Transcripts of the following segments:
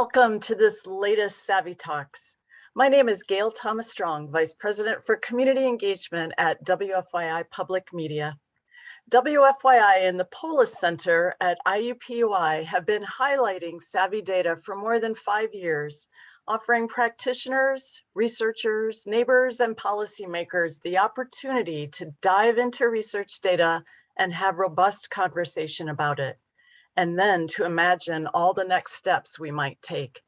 Welcome to this latest SAVI Talks. My name is Gail Thomas Strong, Vice President for Community Engagement at WFYI Public Media. WFYI and the Polis Center at IUPUI have been highlighting SAVI data for more than 5 years, offering practitioners, researchers, neighbors, and policymakers the opportunity to dive into research data and have robust conversation about it, and then to imagine all the next steps we might take.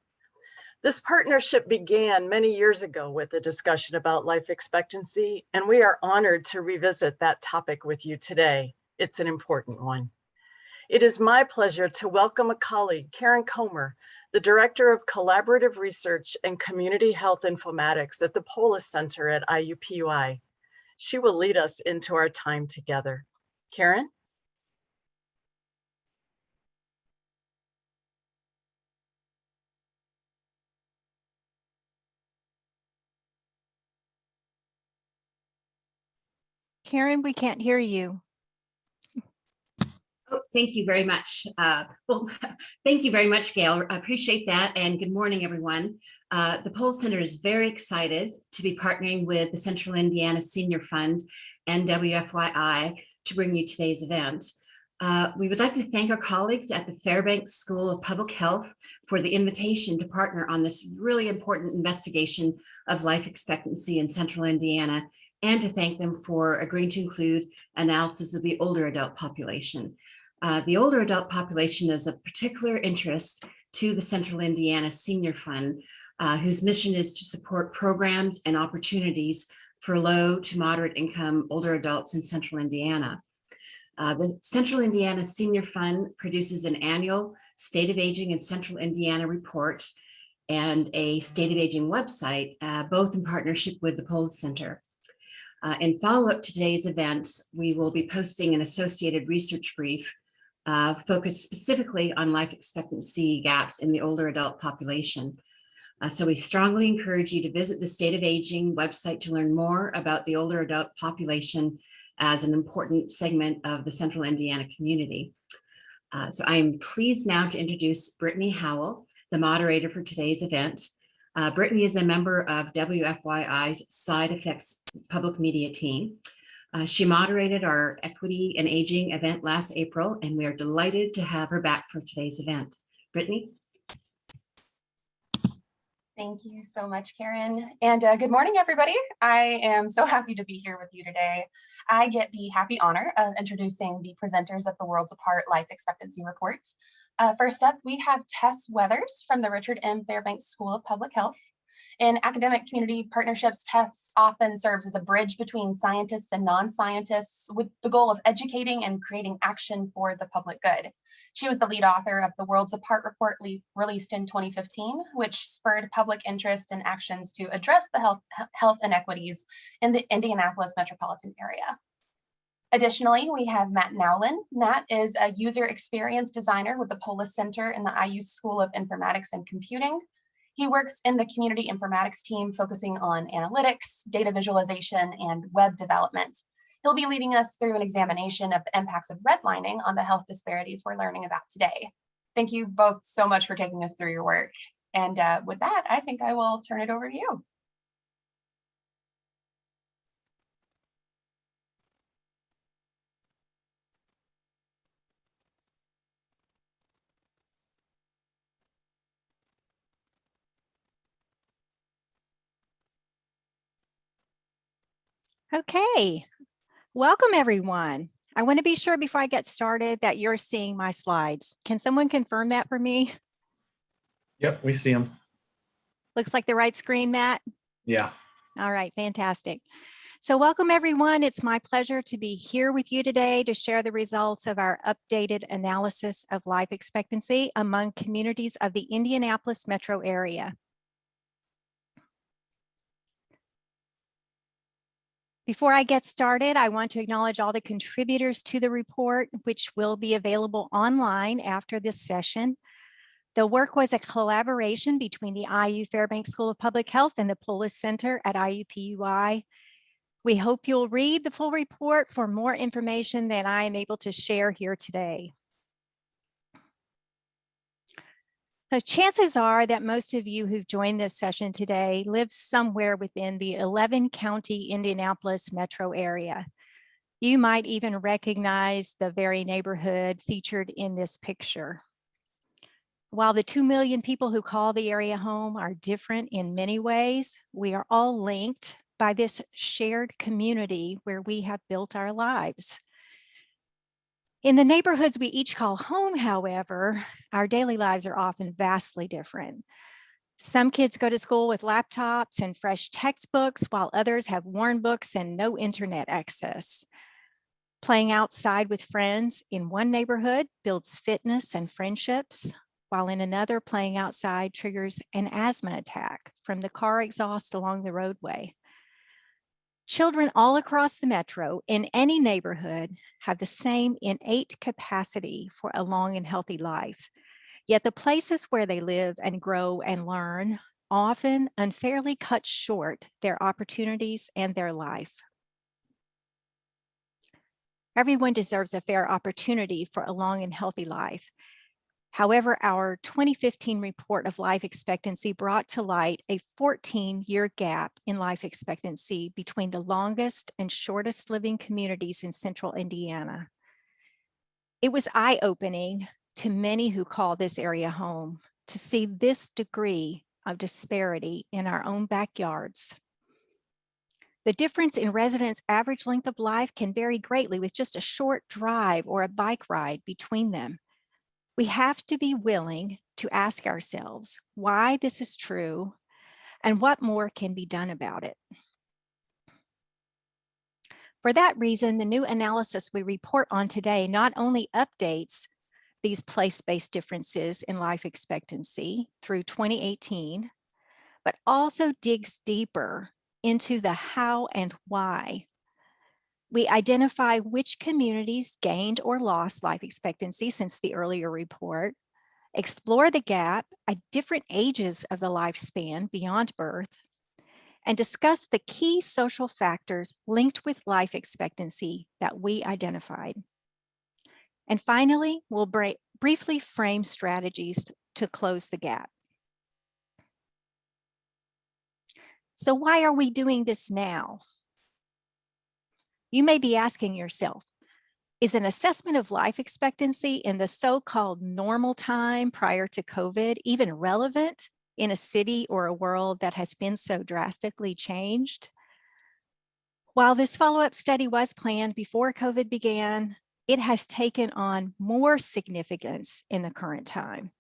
This partnership began many years ago with a discussion about life expectancy, and we are honored to revisit that topic with you today. It's an important one. It is my pleasure to welcome a colleague, Karen Comer, the Director of Collaborative Research and Community Health Informatics at the Polis Center at IUPUI. She will lead us into our time together. Karen? Karen, we can't hear you. Oh, thank you very much. Thank you very much, Gail. I appreciate that. And good morning, everyone. The Polis Center is very excited to be partnering with the Central Indiana Senior Fund and WFYI to bring you today's event. We would like to thank our colleagues at the Fairbanks School of Public Health for the invitation to partner on this really important investigation of life expectancy in Central Indiana, and to thank them for agreeing to include analysis of the older adult population. The older adult population is of particular interest to the Central Indiana Senior Fund, whose mission is to support programs and opportunities for low to moderate income older adults in Central Indiana. The Central Indiana Senior Fund produces an annual State of Aging in Central Indiana report and a State of Aging website, both in partnership with the Polis Center. In follow-up to today's event, we will be posting an associated research brief focused specifically on life expectancy gaps in the older adult population. So we strongly encourage you to visit the State of Aging website to learn more about the older adult population as an important segment of the Central Indiana community. So I am pleased now to introduce Brittany Howell, the moderator for today's event. Brittany is a member of WFYI's Side Effects Public Media team. She moderated our Equity and Aging event last April, and we are delighted to have her back for today's event. Brittany? Thank you so much, Karen. And good morning, everybody. I am so happy to be here with you today. I get the happy honor of introducing the presenters of the Worlds Apart Life Expectancy Report. First up, we have Tess Weathers from the Richard M. Fairbanks School of Public Health. In academic community partnerships, Tess often serves as a bridge between scientists and non-scientists with the goal of educating and creating action for the public good. She was the lead author of the Worlds Apart report released in 2015, which spurred public interest in actions to address the health inequities in the Indianapolis metropolitan area. Additionally, we have Matt Nowlin. Matt is a user experience designer with the Polis Center in the IU School of Informatics and Computing. He works in the community informatics team focusing on analytics, data visualization, and web development. He'll be leading us through an examination of the impacts of redlining on the health disparities we're learning about today. Thank you both so much for taking us through your work. And with that, I think I will turn it over to you. Okay, welcome everyone. I want to be sure before I get started that you're seeing my slides. Can someone confirm that for me? Yep, we see them. Looks like the right screen, Matt? Yeah. All right, fantastic. So welcome everyone. It's my pleasure to be here with you today to share the results of our updated analysis of life expectancy among communities of the Indianapolis Metro Area. Before I get started, I want to acknowledge all the contributors to the report, which will be available online after this session. The work was a collaboration between the IU Fairbanks School of Public Health and the Polis Center at IUPUI. We hope you'll read the full report for more information than I am able to share here today. So chances are that most of you who've joined this session today live somewhere within the 11-county Indianapolis Metro Area. You might even recognize the very neighborhood featured in this picture. While the 2 million people who call the area home are different in many ways, we are all linked by this shared community where we have built our lives. In the neighborhoods we each call home, however, our daily lives are often vastly different. Some kids go to school with laptops and fresh textbooks, while others have worn books and no internet access. Playing outside with friends in one neighborhood builds fitness and friendships, while in another, playing outside triggers an asthma attack from the car exhaust along the roadway. Children all across the metro in any neighborhood have the same innate capacity for a long and healthy life. Yet the places where they live and grow and learn often unfairly cut short their opportunities and their life. Everyone deserves a fair opportunity for a long and healthy life. However, our 2015 report of life expectancy brought to light a 14-year gap in life expectancy between the longest and shortest living communities in central Indiana. It was eye-opening to many who call this area home to see this degree of disparity in our own backyards. The difference in residents' average length of life can vary greatly with just a short drive or a bike ride between them. We have to be willing to ask ourselves why this is true and what more can be done about it. For that reason, the new analysis we report on today not only updates these place-based differences in life expectancy through 2018, but also digs deeper into the how and why. We identify which communities gained or lost life expectancy since the earlier report, explore the gap at different ages of the lifespan beyond birth, and discuss the key social factors linked with life expectancy that we identified. And finally, we'll briefly frame strategies to close the gap. So why are we doing this now? You may be asking yourself, is an assessment of life expectancy in the so-called normal time prior to COVID even relevant in a city or a world that has been so drastically changed? While this follow-up study was planned before COVID began, it has taken on more significance in the current time.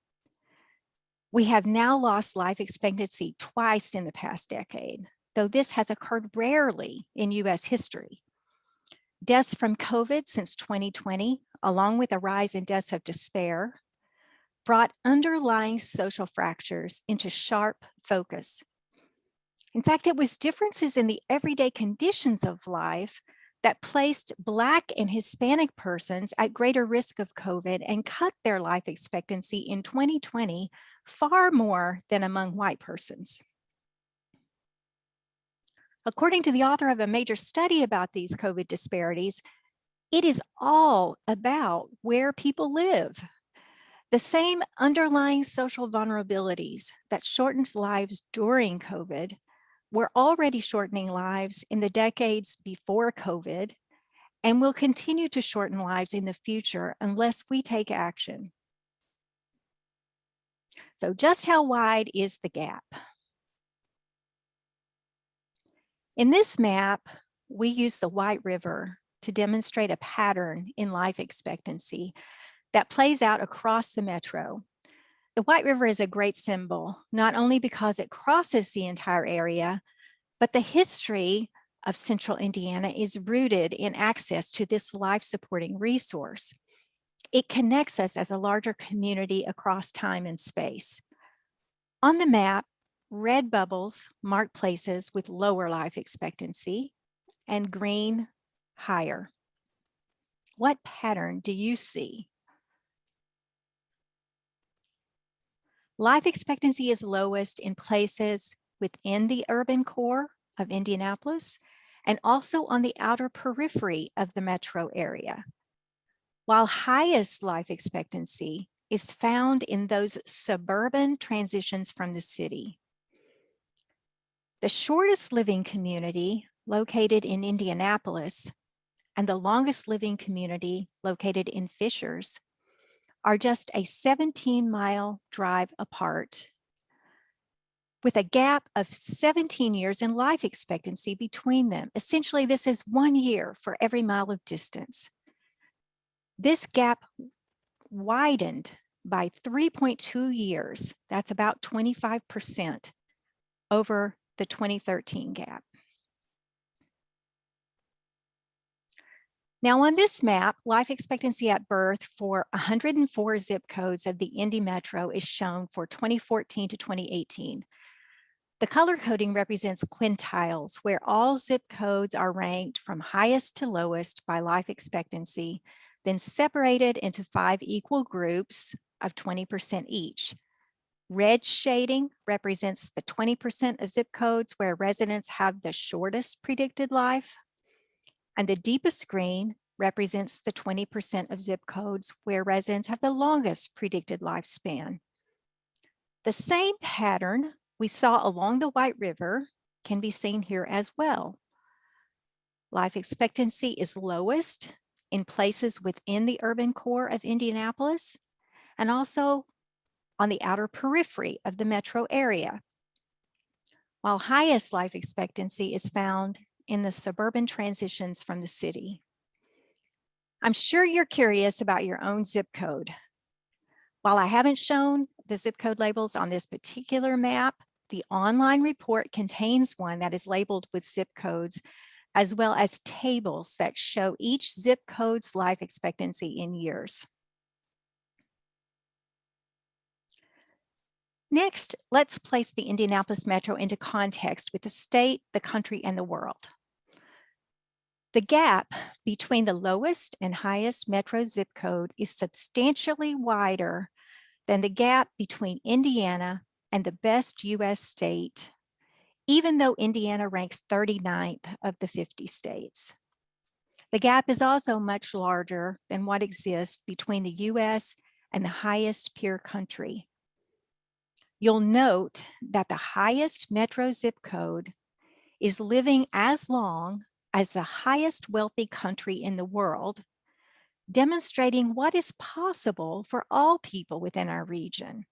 We have now lost life expectancy twice in the past decade, though this has occurred rarely in US history. Deaths from COVID since 2020, along with a rise in deaths of despair, brought underlying social fractures into sharp focus. In fact, it was differences in the everyday conditions of life that placed Black and Hispanic persons at greater risk of COVID and cut their life expectancy in 2020 far more than among white persons. According to the author of a major study about these COVID disparities, it is all about where people live. The same underlying social vulnerabilities that shortens lives during COVID were already shortening lives in the decades before COVID and will continue to shorten lives in the future unless we take action. So just how wide is the gap? In this map, we use the White River to demonstrate a pattern in life expectancy that plays out across the metro. The White River is a great symbol, not only because it crosses the entire area, but the history of central Indiana is rooted in access to this life-supporting resource. It connects us as a larger community across time and space. On the map, red bubbles mark places with lower life expectancy and green higher. What pattern do you see? Life expectancy is lowest in places within the urban core of Indianapolis and also on the outer periphery of the metro area, while highest life expectancy is found in those suburban transitions from the city. The shortest living community located in Indianapolis and the longest living community located in Fishers are just a 17-mile drive apart, with a gap of 17 years in life expectancy between them. Essentially, this is 1 year for every mile of distance. This gap widened by 3.2 years. That's about 25% over the 2013 gap. Now on this map, life expectancy at birth for 104 zip codes of the Indy Metro is shown for 2014 to 2018. The color coding represents quintiles, where all zip codes are ranked from highest to lowest by life expectancy, then separated into 5 equal groups of 20% each. Red shading represents the 20% of zip codes where residents have the shortest predicted life, and the deepest green represents the 20% of zip codes where residents have the longest predicted lifespan. The same pattern we saw along the White River can be seen here as well. Life expectancy is lowest in places within the urban core of Indianapolis and also on the outer periphery of the metro area, while highest life expectancy is found in the suburban transitions from the city. I'm sure you're curious about your own zip code. While I haven't shown the zip code labels on this particular map, the online report contains one that is labeled with zip codes, as well as tables that show each zip code's life expectancy in years. Next, let's place the Indianapolis Metro into context with the state, the country, and the world. The gap between the lowest and highest metro zip code is substantially wider than the gap between Indiana and the best US state, even though Indiana ranks 39th of the 50 states. The gap is also much larger than what exists between the US and the highest peer country. You'll note that the highest metro zip code is living as long as the highest wealthy country in the world, demonstrating what is possible for all people within our region.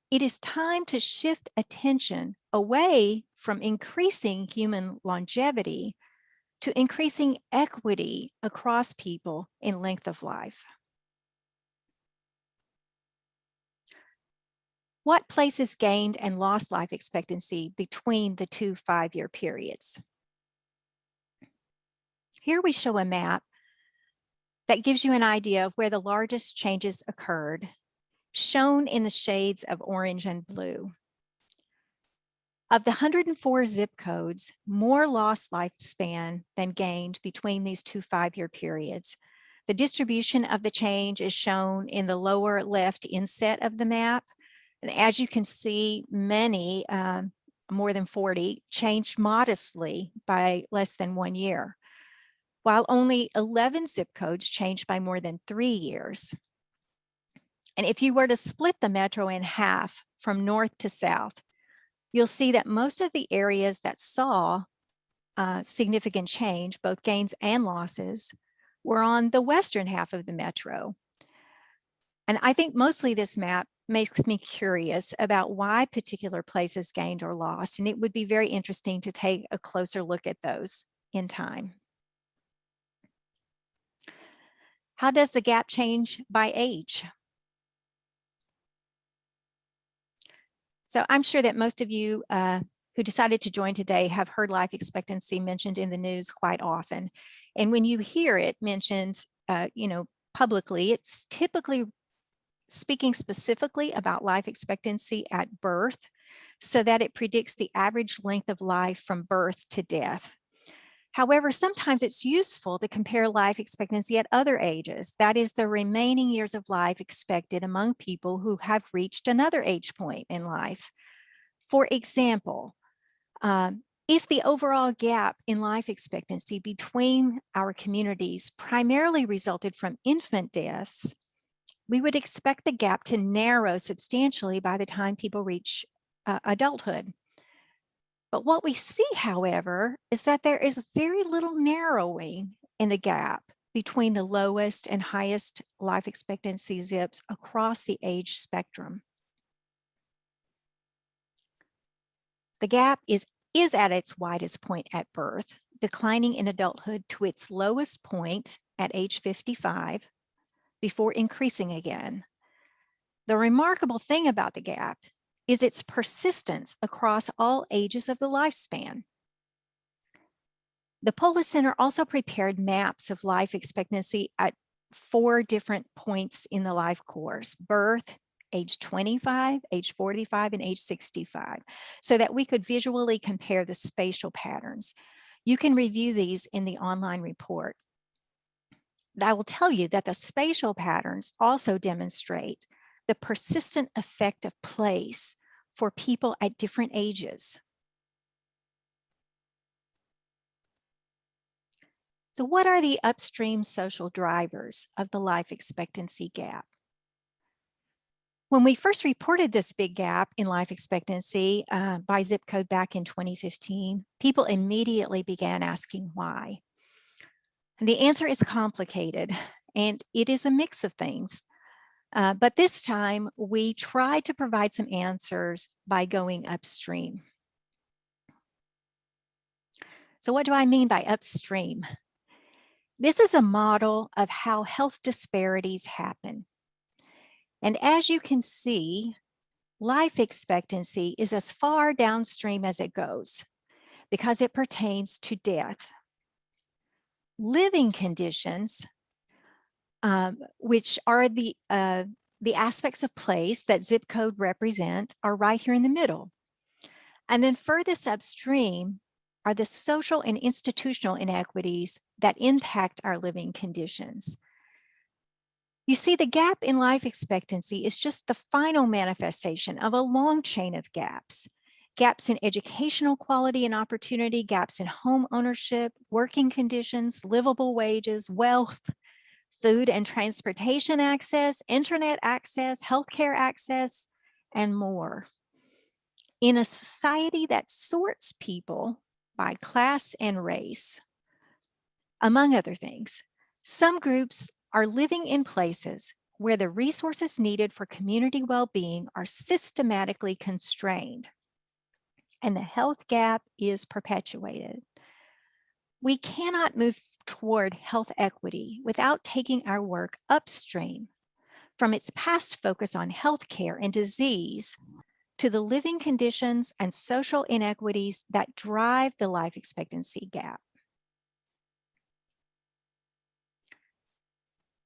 It is time to shift attention away from increasing human longevity to increasing equity across people in length of life. What places gained and lost life expectancy between the two 5-year periods? Here we show a map that gives you an idea of where the largest changes occurred, shown in the shades of orange and blue. Of the 104 zip codes, more lost lifespan than gained between these two 5-year periods. The distribution of the change is shown in the lower left inset of the map. And as you can see, many, more than 40, changed modestly by less than 1 year, while only 11 zip codes changed by more than 3 years. And if you were to split the metro in half from north to south, you'll see that most of the areas that saw significant change, both gains and losses, were on the western half of the metro. And I think mostly this map makes me curious about why particular places gained or lost, and it would be very interesting to take a closer look at those in time. How does the gap change by age? So I'm sure that most of you who decided to join today have heard life expectancy mentioned in the news quite often. And when you hear it mentioned, publicly, it's typically speaking specifically about life expectancy at birth, so that it predicts the average length of life from birth to death. However, sometimes it's useful to compare life expectancy at other ages, that is, the remaining years of life expected among people who have reached another age point in life. For example, if the overall gap in life expectancy between our communities primarily resulted from infant deaths, we would expect the gap to narrow substantially by the time people reach adulthood. But what we see, however, is that there is very little narrowing in the gap between the lowest and highest life expectancy zips across the age spectrum. The gap is at its widest point at birth, declining in adulthood to its lowest point at age 55, before increasing again. The remarkable thing about the gap is its persistence across all ages of the lifespan. The Polis Center also prepared maps of life expectancy at 4 different points in the life course: birth, age 25, age 45, and age 65, so that we could visually compare the spatial patterns. You can review these in the online report. I will tell you that the spatial patterns also demonstrate the persistent effect of place for people at different ages. So what are the upstream social drivers of the life expectancy gap? When we first reported this big gap in life expectancy by zip code back in 2015, people immediately began asking why. And the answer is complicated, and it is a mix of things. But this time, we tried to provide some answers by going upstream. So what do I mean by upstream? This is a model of how health disparities happen. And as you can see, life expectancy is as far downstream as it goes because it pertains to death. Living conditions, which are the aspects of place that zip code represent, are right here in the middle. And then furthest upstream are the social and institutional inequities that impact our living conditions. You see, the gap in life expectancy is just the final manifestation of a long chain of gaps. Gaps in educational quality and opportunity, gaps in home ownership, working conditions, livable wages, wealth, food and transportation access, internet access, healthcare access, and more. In a society that sorts people by class and race, among other things, some groups are living in places where the resources needed for community well-being are systematically constrained, and the health gap is perpetuated. We cannot move toward health equity without taking our work upstream from its past focus on healthcare and disease to the living conditions and social inequities that drive the life expectancy gap.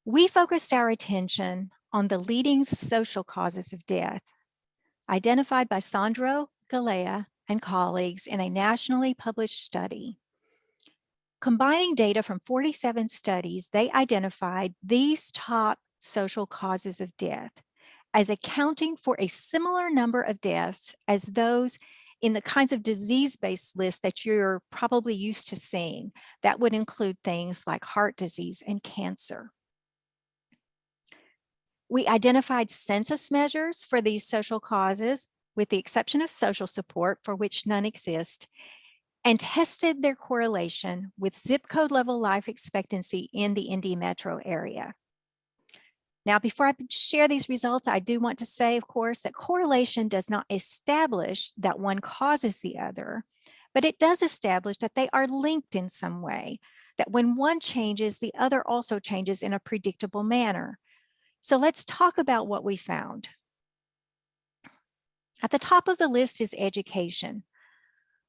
We focused our attention on the leading social causes of death, identified by Sandro Galea and colleagues in a nationally published study. Combining data from 47 studies, they identified these top social causes of death as accounting for a similar number of deaths as those in the kinds of disease-based lists that you're probably used to seeing. That would include things like heart disease and cancer. We identified census measures for these social causes, with the exception of social support, for which none exist, and tested their correlation with zip code level life expectancy in the Indy Metro Area. Now, before I share these results, I do want to say, of course, that correlation does not establish that one causes the other, but it does establish that they are linked in some way, that when one changes, the other also changes in a predictable manner. So let's talk about what we found. At the top of the list is education.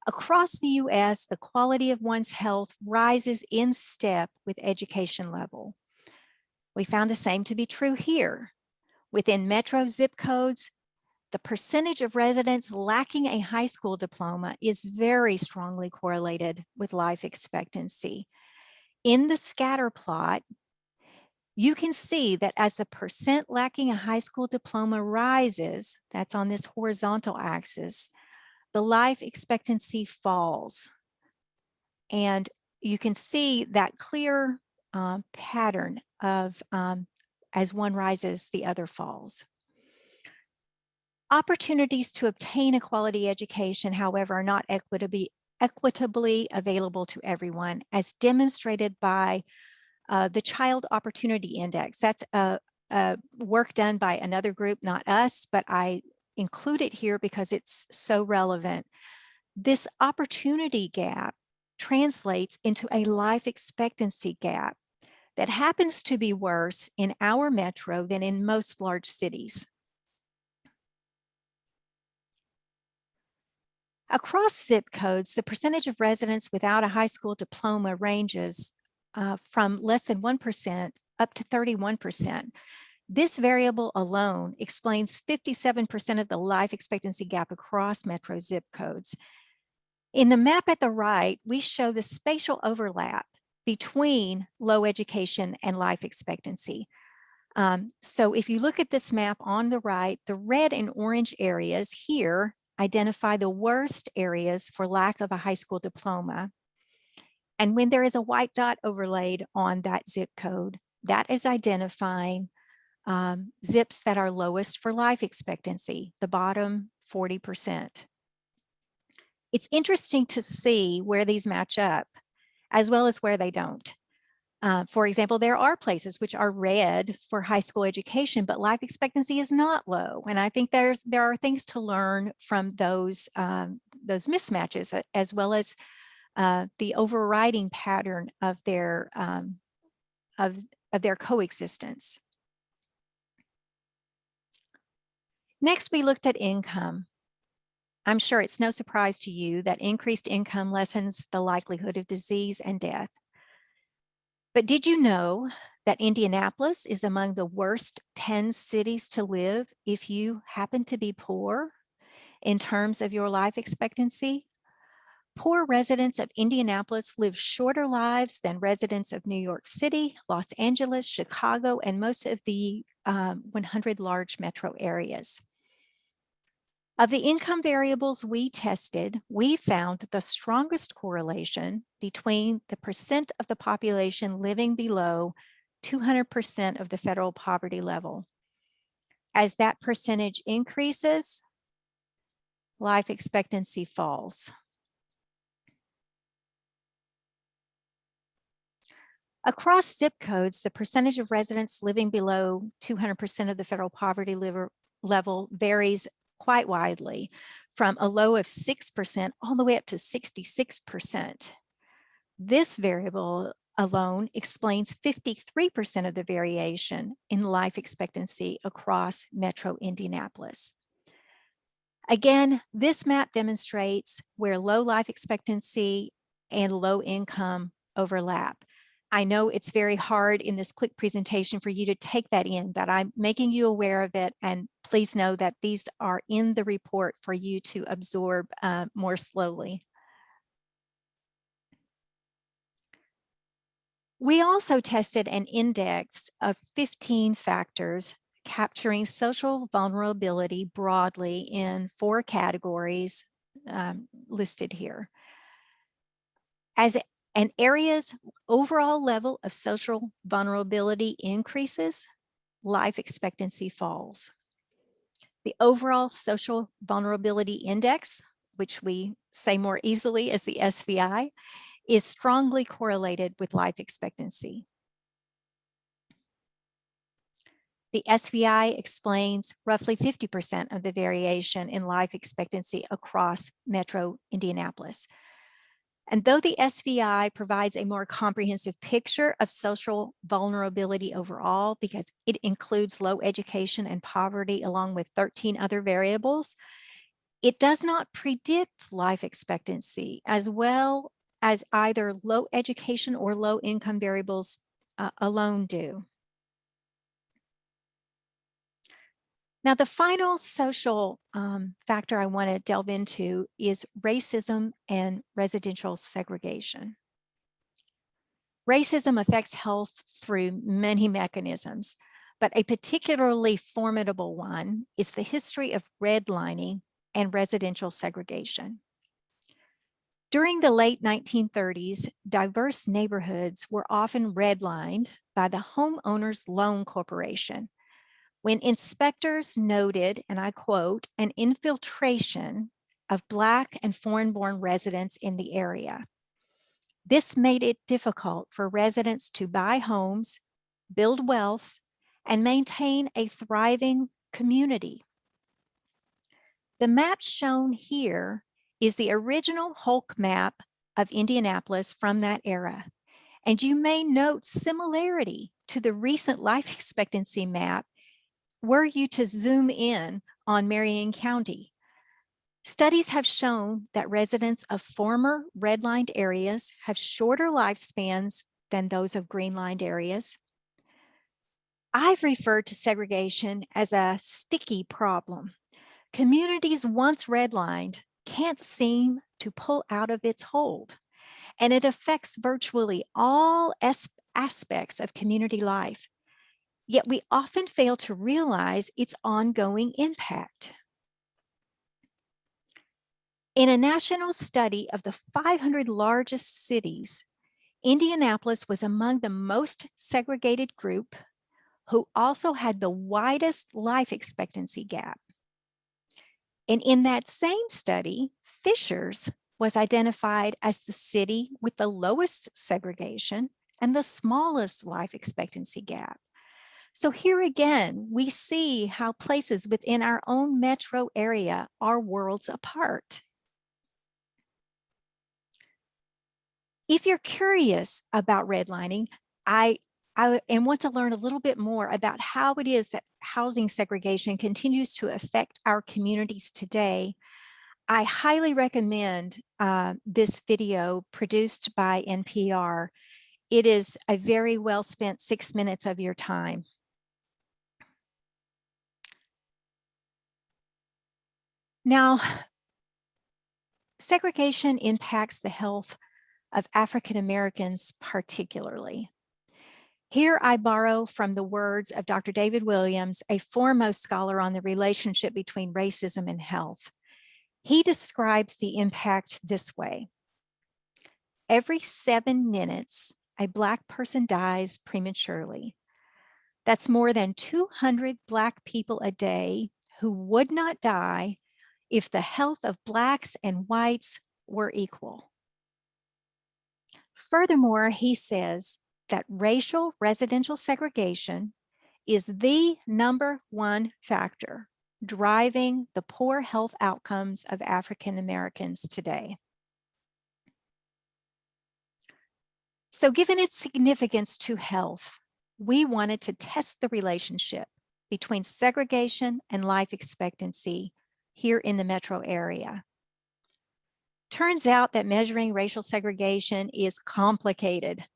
Across the US, the quality of one's health rises in step with education level. We found the same to be true here. Within metro zip codes, the percentage of residents lacking a high school diploma is very strongly correlated with life expectancy. In the scatter plot, you can see that as the percent lacking a high school diploma rises, that's on this horizontal axis, the life expectancy falls. And you can see that clear pattern of as one rises, the other falls. Opportunities to obtain a quality education, however, are not equitably available to everyone, as demonstrated by the Child Opportunity Index. That's a work done by another group, not us, but I include it here because it's so relevant. This opportunity gap translates into a life expectancy gap that happens to be worse in our metro than in most large cities. Across zip codes, the percentage of residents without a high school diploma ranges from less than 1% up to 31%. This variable alone explains 57% of the life expectancy gap across metro zip codes. In the map at the right, we show the spatial overlap between low education and life expectancy. So if you look at this map on the right, the red and orange areas here identify the worst areas for lack of a high school diploma. And when there is a white dot overlaid on that zip code, that is identifying zips that are lowest for life expectancy, the bottom 40%. It's interesting to see where these match up, as well as where they don't. For example, there are places which are red for high school education, but life expectancy is not low. And I think there are things to learn from those mismatches, as well as the overriding pattern of their coexistence. Next, we looked at income. I'm sure it's no surprise to you that increased income lessens the likelihood of disease and death. But did you know that Indianapolis is among the worst 10 cities to live if you happen to be poor in terms of your life expectancy? Poor residents of Indianapolis live shorter lives than residents of New York City, Los Angeles, Chicago, and most of the 100 large metro areas. Of the income variables we tested, we found the strongest correlation between the percent of the population living below 200% of the federal poverty level. As that percentage increases, life expectancy falls. Across zip codes, the percentage of residents living below 200% of the federal poverty level varies quite widely, from a low of 6% all the way up to 66%. This variable alone explains 53% of the variation in life expectancy across metro Indianapolis. Again, this map demonstrates where low life expectancy and low income overlap. I know it's very hard in this quick presentation for you to take that in, but I'm making you aware of it, and please know that these are in the report for you to absorb more slowly. We also tested an index of 15 factors capturing social vulnerability broadly in 4 categories listed here. As an area's overall level of social vulnerability increases, life expectancy falls. The overall social vulnerability index, which we say more easily as the SVI, is strongly correlated with life expectancy. The SVI explains roughly 50% of the variation in life expectancy across metro Indianapolis. And though the SVI provides a more comprehensive picture of social vulnerability overall, because it includes low education and poverty along with 13 other variables, it does not predict life expectancy as well as either low education or low income variables alone do. Now, the final social factor I want to delve into is racism and residential segregation. Racism affects health through many mechanisms, but a particularly formidable one is the history of redlining and residential segregation. During the late 1930s, diverse neighborhoods were often redlined by the Homeowners Loan Corporation when inspectors noted, and I quote, an infiltration of Black and foreign-born residents in the area. This made it difficult for residents to buy homes, build wealth, and maintain a thriving community. The map shown here is the original Hulk map of Indianapolis from that era. And you may note similarity to the recent life expectancy map were you to zoom in on Marion County. Studies have shown that residents of former redlined areas have shorter lifespans than those of greenlined areas. I've referred to segregation as a sticky problem. Communities once redlined can't seem to pull out of its hold, and it affects virtually all aspects of community life. Yet we often fail to realize its ongoing impact. In a national study of the 500 largest cities, Indianapolis was among the most segregated group, who also had the widest life expectancy gap. And in that same study, Fishers was identified as the city with the lowest segregation and the smallest life expectancy gap. So here again, we see how places within our own metro area are worlds apart. If you're curious about redlining, and want to learn a little bit more about how it is that housing segregation continues to affect our communities today, I highly recommend this video produced by NPR. It is a very well spent 6 minutes of your time. Now, segregation impacts the health of African Americans particularly. Here I borrow from the words of Dr. David Williams, a foremost scholar on the relationship between racism and health. He describes the impact this way. Every 7 minutes, a Black person dies prematurely. That's more than 200 Black people a day who would not die if the health of Blacks and whites were equal. Furthermore, he says that racial residential segregation is the #1 factor driving the poor health outcomes of African Americans today. So given its significance to health, we wanted to test the relationship between segregation and life expectancy here in the metro area. Turns out that measuring racial segregation is complicated,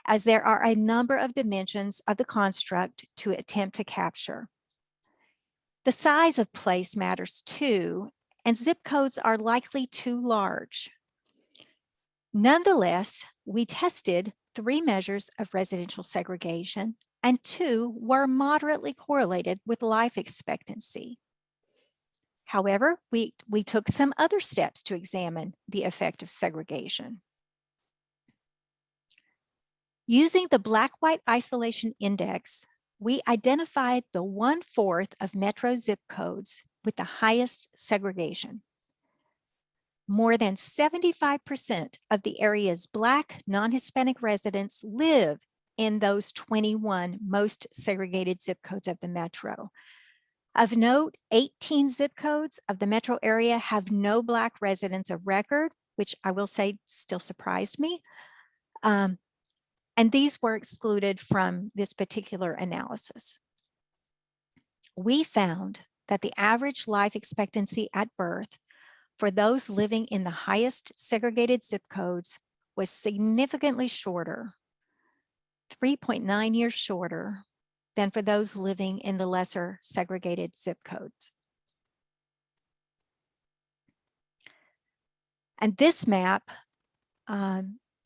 as there are a number of dimensions of the construct to attempt to capture. The size of place matters too, and zip codes are likely too large. Nonetheless, we tested 3 measures of residential segregation, and 2 were moderately correlated with life expectancy. However, we took some other steps to examine the effect of segregation. Using the Black-White Isolation Index, we identified the 1/4 of metro zip codes with the highest segregation. More than 75% of the area's Black non-Hispanic residents live in those 21 most segregated zip codes of the metro. Of note, 18 zip codes of the metro area have no Black residents of record, which I will say still surprised me. And these were excluded from this particular analysis. We found that the average life expectancy at birth for those living in the highest segregated zip codes was significantly shorter, 3.9 years shorter than for those living in the lesser segregated zip codes. And this map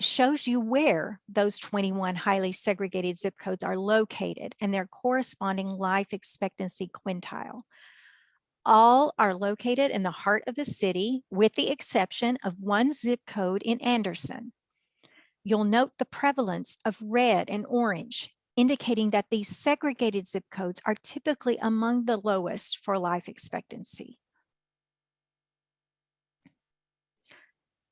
shows you where those 21 highly segregated zip codes are located and their corresponding life expectancy quintile. All are located in the heart of the city, with the exception of 1 zip code in Anderson. You'll note the prevalence of red and orange, indicating that these segregated zip codes are typically among the lowest for life expectancy.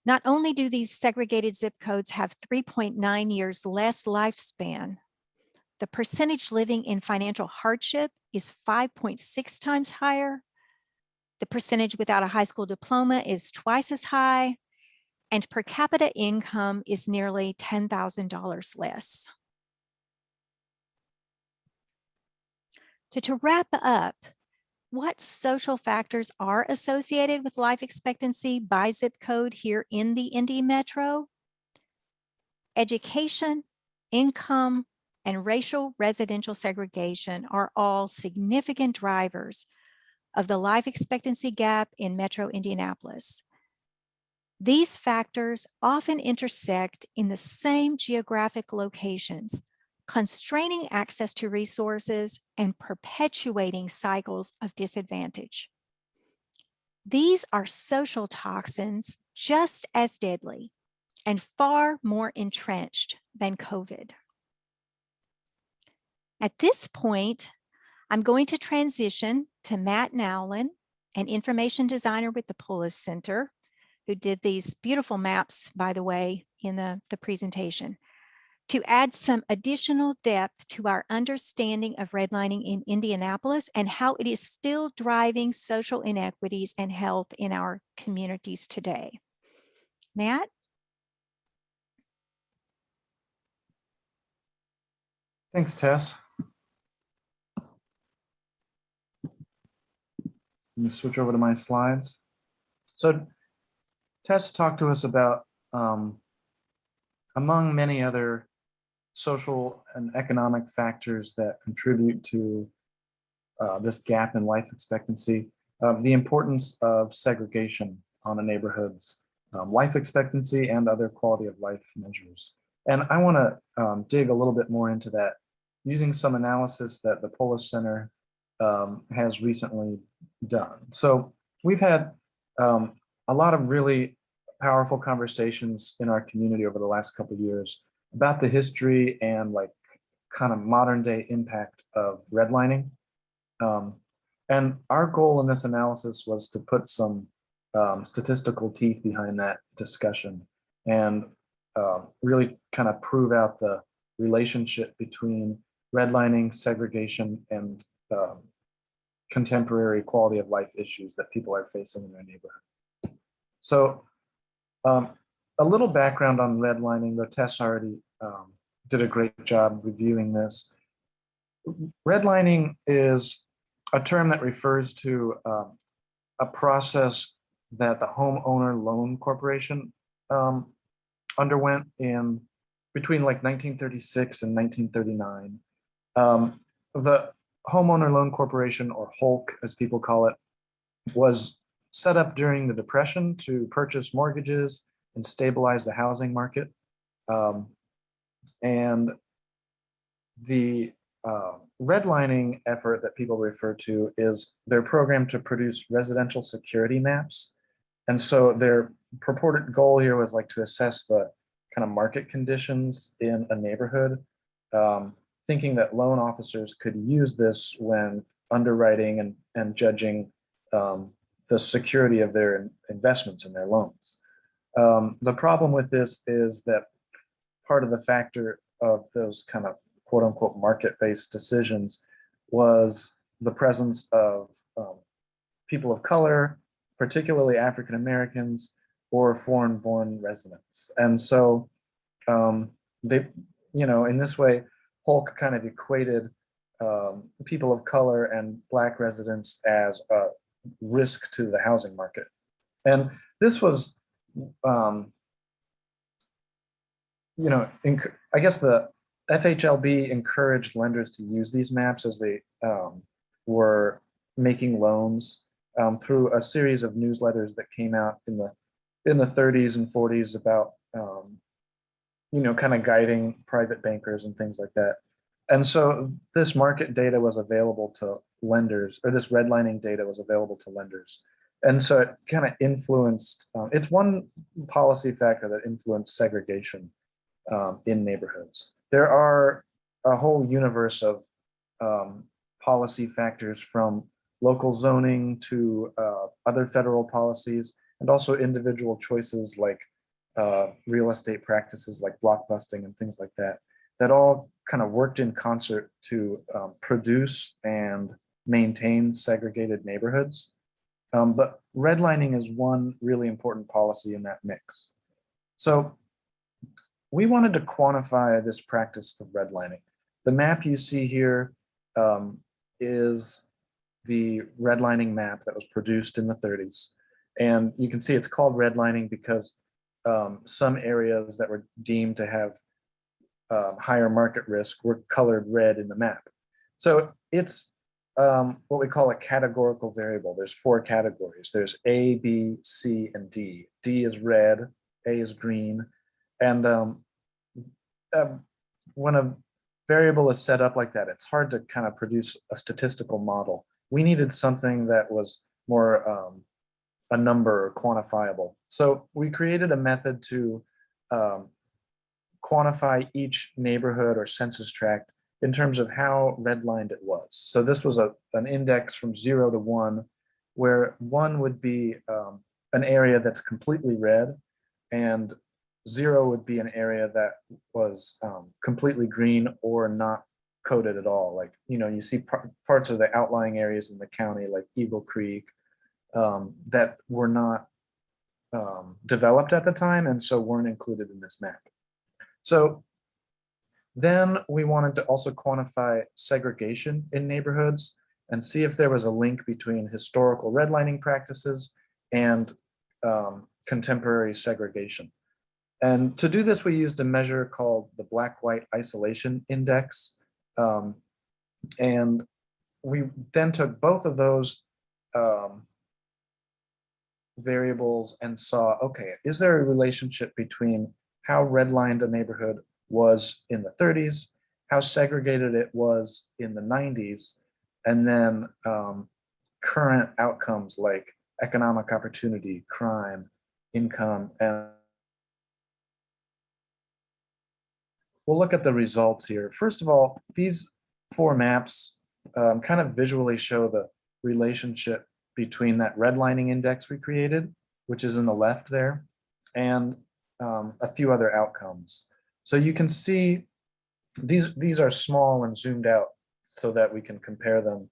Not only do these segregated zip codes have 3.9 years less lifespan, the percentage living in financial hardship is 5.6 times higher. The percentage without a high school diploma is twice as high, and per capita income is nearly $10,000 less. So to wrap up, what social factors are associated with life expectancy by zip code here in the Indy Metro? Education, income, and racial residential segregation are all significant drivers of the life expectancy gap in Metro Indianapolis. These factors often intersect in the same geographic locations, constraining access to resources and perpetuating cycles of disadvantage. These are social toxins just as deadly and far more entrenched than COVID. At this point, I'm going to transition to Matt Nowlin, an information designer with the Polis Center, who did these beautiful maps, by the way, in the presentation, to add some additional depth to our understanding of redlining in Indianapolis and how it is still driving social inequities and health in our communities today. Matt? Thanks, Tess. Let me switch over to my slides. So Tess talked to us about, among many other social and economic factors that contribute to this gap in life expectancy, the importance of segregation on the neighborhoods, life expectancy, and other quality of life measures. And I want to dig a little bit more into that using some analysis that the Polis Center has recently done. So we've had a lot of really powerful conversations in our community over the last couple of years about the history and like kind of modern day impact of redlining. And our goal in this analysis was to put some statistical teeth behind that discussion and really kind of prove out the relationship between redlining, segregation, and contemporary quality of life issues that people are facing in their neighborhood. So a little background on redlining, though Tess already did a great job reviewing this. Redlining is a term that refers to a process that the Homeowner Loan Corporation underwent in between like 1936 and 1939. The Homeowner Loan Corporation, or HOLC as people call it, was set up during the Depression to purchase mortgages and stabilize the housing market. And the redlining effort that people refer to is their program to produce residential security maps. And so their purported goal here was like to assess the kind of market conditions in a neighborhood, thinking that loan officers could use this when underwriting and judging the security of their investments and their loans. The problem with this is that part of the factor of those kind of quote unquote market-based decisions was the presence of people of color, particularly African Americans or foreign-born residents. And so they, in this way, Polk kind of equated people of color and Black residents as a risk to the housing market. And this was, I guess the FHLB encouraged lenders to use these maps as they were making loans through a series of newsletters that came out in the 30s and 40s about kind of guiding private bankers and things like that. And so this market data was available to lenders, or this redlining data was available to lenders. And so it kind of influenced, it's one policy factor that influenced segregation in neighborhoods. There are a whole universe of policy factors, from local zoning to other federal policies, and also individual choices like real estate practices like blockbusting and things like that, that all kind of worked in concert to produce and maintain segregated neighborhoods. But redlining is one really important policy in that mix. So we wanted to quantify this practice of redlining. The map you see here is the redlining map that was produced in the 30s. And you can see it's called redlining because some areas that were deemed to have higher market risk were colored red in the map. So it's what we call a categorical variable. There's 4 categories. There's A, B, C, and D. D is red, A is green. And when a variable is set up like that, it's hard to kind of produce a statistical model. We needed something that was more a number or quantifiable. So we created a method to quantify each neighborhood or census tract in terms of how redlined it was. So this was an index from 0 to 1, where 1 would be an area that's completely red, and 0 would be an area that was completely green or not coded at all. Like, you see parts of the outlying areas in the county, like Eagle Creek, that were not developed at the time, and so weren't included in this map. So then we wanted to also quantify segregation in neighborhoods and see if there was a link between historical redlining practices and contemporary segregation. And to do this, we used a measure called the Black-White Isolation Index. And we then took both of those variables and saw, okay, is there a relationship between how redlined a neighborhood was in the 30s, how segregated it was in the 90s, and then current outcomes like economic opportunity, crime, income, and we'll look at the results here. First of all, these 4 maps kind of visually show the relationship between that redlining index we created, which is in the left there, and a few other outcomes. So you can see these are small and zoomed out so that we can compare them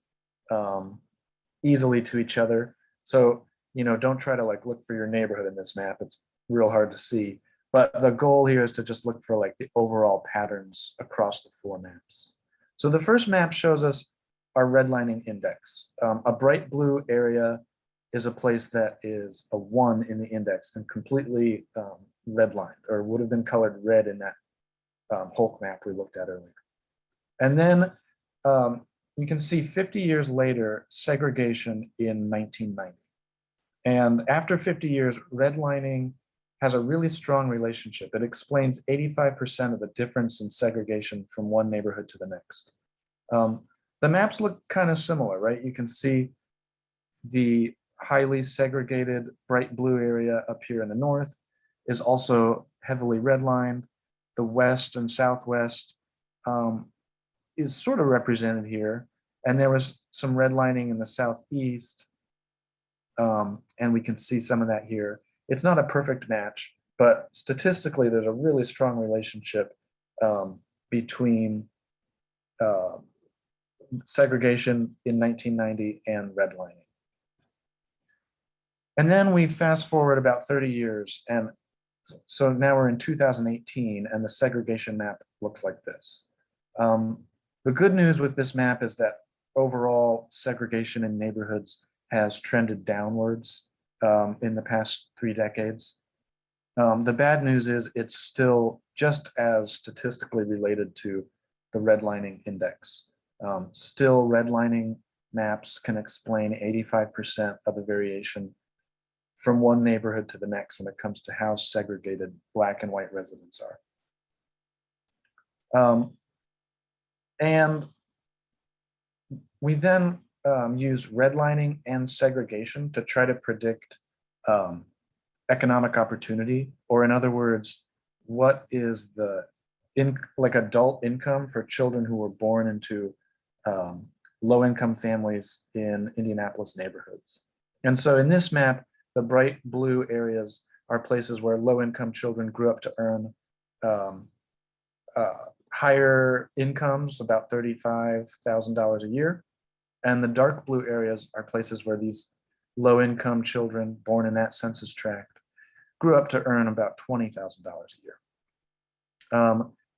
easily to each other. So, don't try to look for your neighborhood in this map. It's real hard to see. But the goal here is to just look for the overall patterns across the 4 maps. So the first map shows us our redlining index. A bright blue area is a place that is a 1 in the index and completely redlined, or would have been colored red in that Hulk map we looked at earlier. And then you can see 50 years later, segregation in 1990. And after 50 years, redlining has a really strong relationship. It explains 85% of the difference in segregation from one neighborhood to the next. The maps look kind of similar, right? You can see the highly segregated bright blue area up here in the north is also heavily redlined. The west and southwest is sort of represented here. And there was some redlining in the southeast. And we can see some of that here. It's not a perfect match, but statistically, there's a really strong relationship between segregation in 1990 and redlining. And then we fast forward about 30 years. And so now we're in 2018 and the segregation map looks like this. The good news with this map is that overall segregation in neighborhoods has trended downwards in the past 3 decades. The bad news is it's still just as statistically related to the redlining index. Still, redlining maps can explain 85% of the variation from one neighborhood to the next when it comes to how segregated Black and white residents are. And we then use redlining and segregation to try to predict economic opportunity, or in other words, what is the like adult income for children who were born into low-income families in Indianapolis neighborhoods. And so in this map, the bright blue areas are places where low-income children grew up to earn higher incomes, about $35,000 a year. And the dark blue areas are places where these low-income children born in that census tract grew up to earn about $20,000 a year.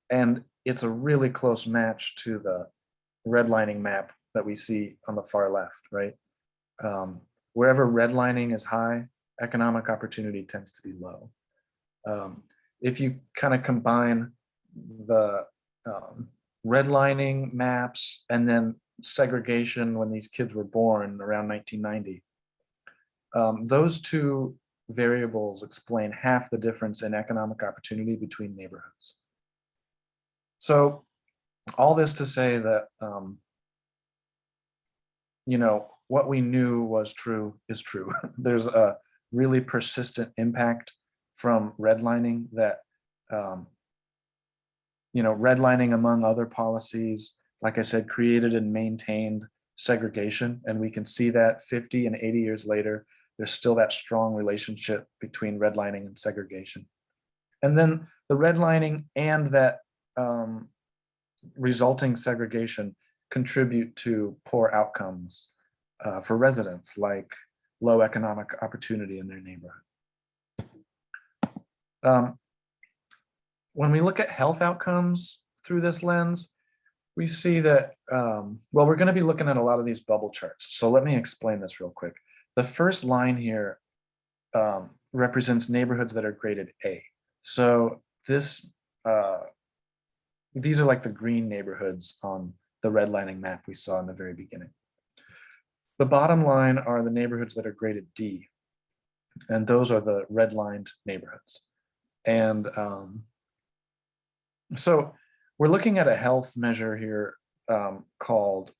And it's a really close match to the redlining map that we see on the far left, right? Wherever redlining is high, economic opportunity tends to be low. If you kind of combine the redlining maps and then segregation when these kids were born around 1990, those two variables explain half the difference in economic opportunity between neighborhoods. So all this to say that, you know, what we knew was true is true. There's a really persistent impact from redlining that, you know, redlining among other policies, like I said, created and maintained segregation. And we can see that 50 and 80 years later, there's still that strong relationship between redlining and segregation. And then the redlining and that resulting segregation contribute to poor outcomes for residents, like low economic opportunity in their neighborhood. When we look at health outcomes through this lens, we see that, well, we're going to be looking at a lot of these bubble charts. So let me explain this real quick. The first line here represents neighborhoods that are graded A. So this, these are like the green neighborhoods on the redlining map we saw in the very beginning. The bottom line are the neighborhoods that are graded D, and those are the redlined neighborhoods. And so we're looking at a health measure here called,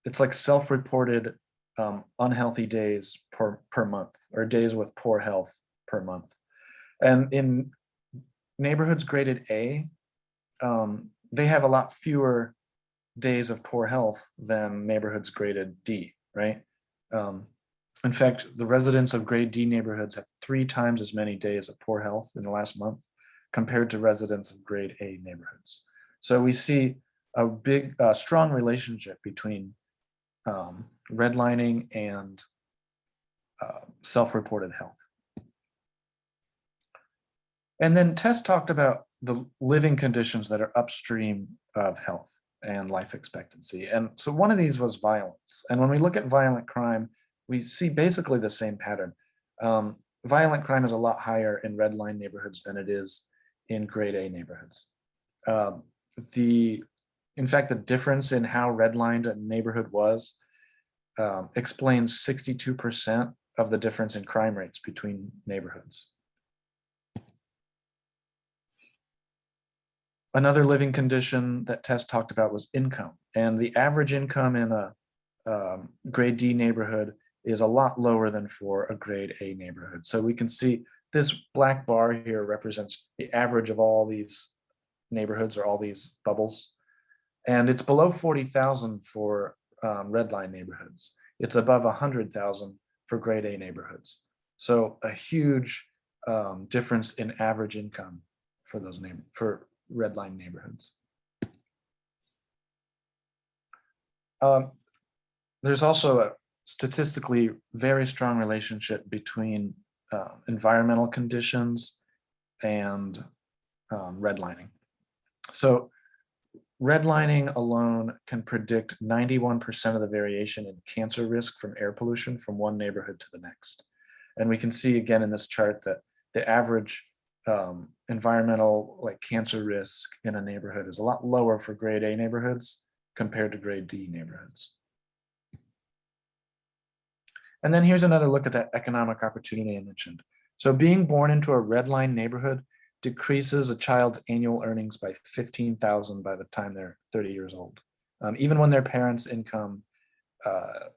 it's like self-reported unhealthy days per month, or days with poor health per month. And in neighborhoods graded A, they have a lot fewer days of poor health than neighborhoods graded D, right? In fact, the residents of grade D neighborhoods have 3 times as many days of poor health in the last month compared to residents of grade A neighborhoods. So we see a big, strong relationship between redlining and self-reported health. And then Tess talked about the living conditions that are upstream of health and life expectancy. And so one of these was violence. And when we look at violent crime, we see basically the same pattern. Violent crime is a lot higher in redline neighborhoods than it is in grade A neighborhoods. In fact, the difference in how redlined a neighborhood was explains 62% of the difference in crime rates between neighborhoods. Another living condition that Tess talked about was income, and the average income in a grade D neighborhood is a lot lower than for a grade A neighborhood. So we can see this black bar here represents the average of all these neighborhoods or all these bubbles, and it's below 40,000 for redline neighborhoods. It's above 100,000 for grade A neighborhoods. So a huge difference in average income for those for redline neighborhoods. There's also a statistically very strong relationship between environmental conditions and redlining. So redlining alone can predict 91% of the variation in cancer risk from air pollution from one neighborhood to the next. And we can see again in this chart that the average environmental, like cancer risk in a neighborhood is a lot lower for grade A neighborhoods compared to grade D neighborhoods. And then here's another look at that economic opportunity I mentioned. So being born into a redline neighborhood decreases a child's annual earnings by $15,000 by the time they're 30 years old, even when their parents' income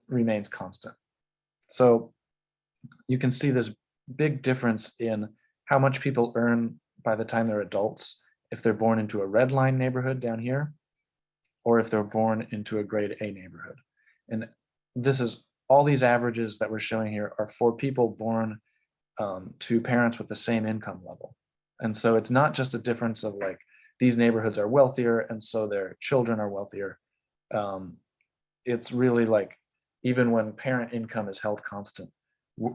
remains constant. So you can see this big difference in how much people earn by the time they're adults if they're born into a red line neighborhood down here, or if they're born into a grade A neighborhood. And this is all these averages that we're showing here are for people born to parents with the same income level. And so it's not just a difference of like, these neighborhoods are wealthier and so their children are wealthier. It's really like, even when parent income is held constant,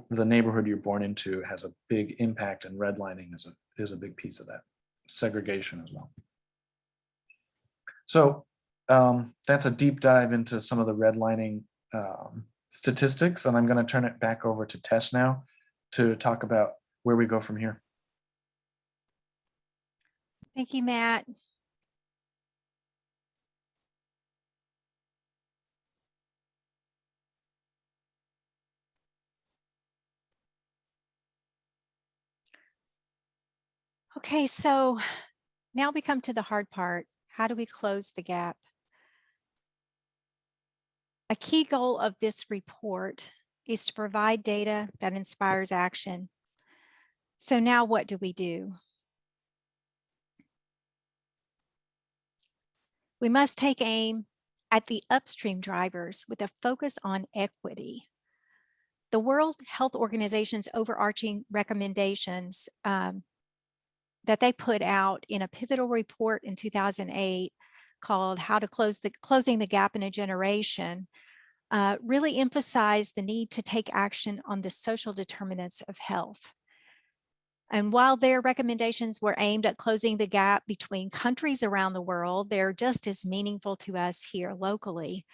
the neighborhood you're born into has a big impact, and redlining is a big piece of that. Segregation as well. So that's a deep dive into some of the redlining statistics, and I'm going to turn it back over to Tess now to talk about where we go from here. Thank you, Matt. Okay, so now we come to the hard part. How do we close the gap? A key goal of this report is to provide data that inspires action. So now what do? We must take aim at the upstream drivers with a focus on equity. The World Health Organization's overarching recommendations that they put out in a pivotal report in 2008 called Closing the Gap in a Generation really emphasized the need to take action on the social determinants of health. And while their recommendations were aimed at closing the gap between countries around the world, they're just as meaningful to us here locally.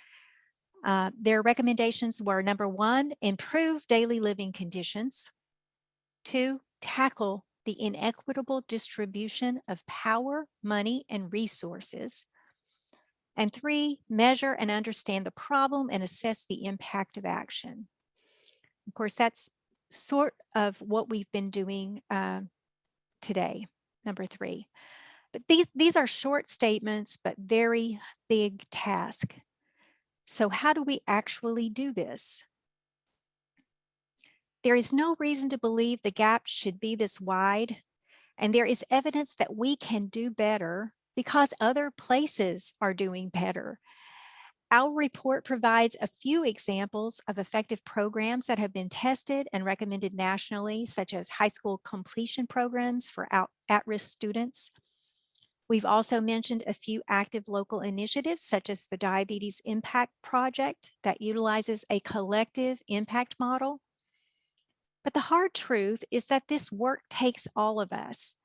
Their recommendations were: number one, improve daily living conditions; two, tackle the inequitable distribution of power, money, and resources; and three, measure and understand the problem and assess the impact of action. Of course, that's sort of what we've been doing today, number three. But these are short statements, but very big task. So how do we actually do this? There is no reason to believe the gap should be this wide, and there is evidence that we can do better because other places are doing better. Our report provides a few examples of effective programs that have been tested and recommended nationally, such as high school completion programs for at-risk students. We've also mentioned a few active local initiatives, such as the Diabetes Impact Project that utilizes a collective impact model. But the hard truth is that this work takes all of us.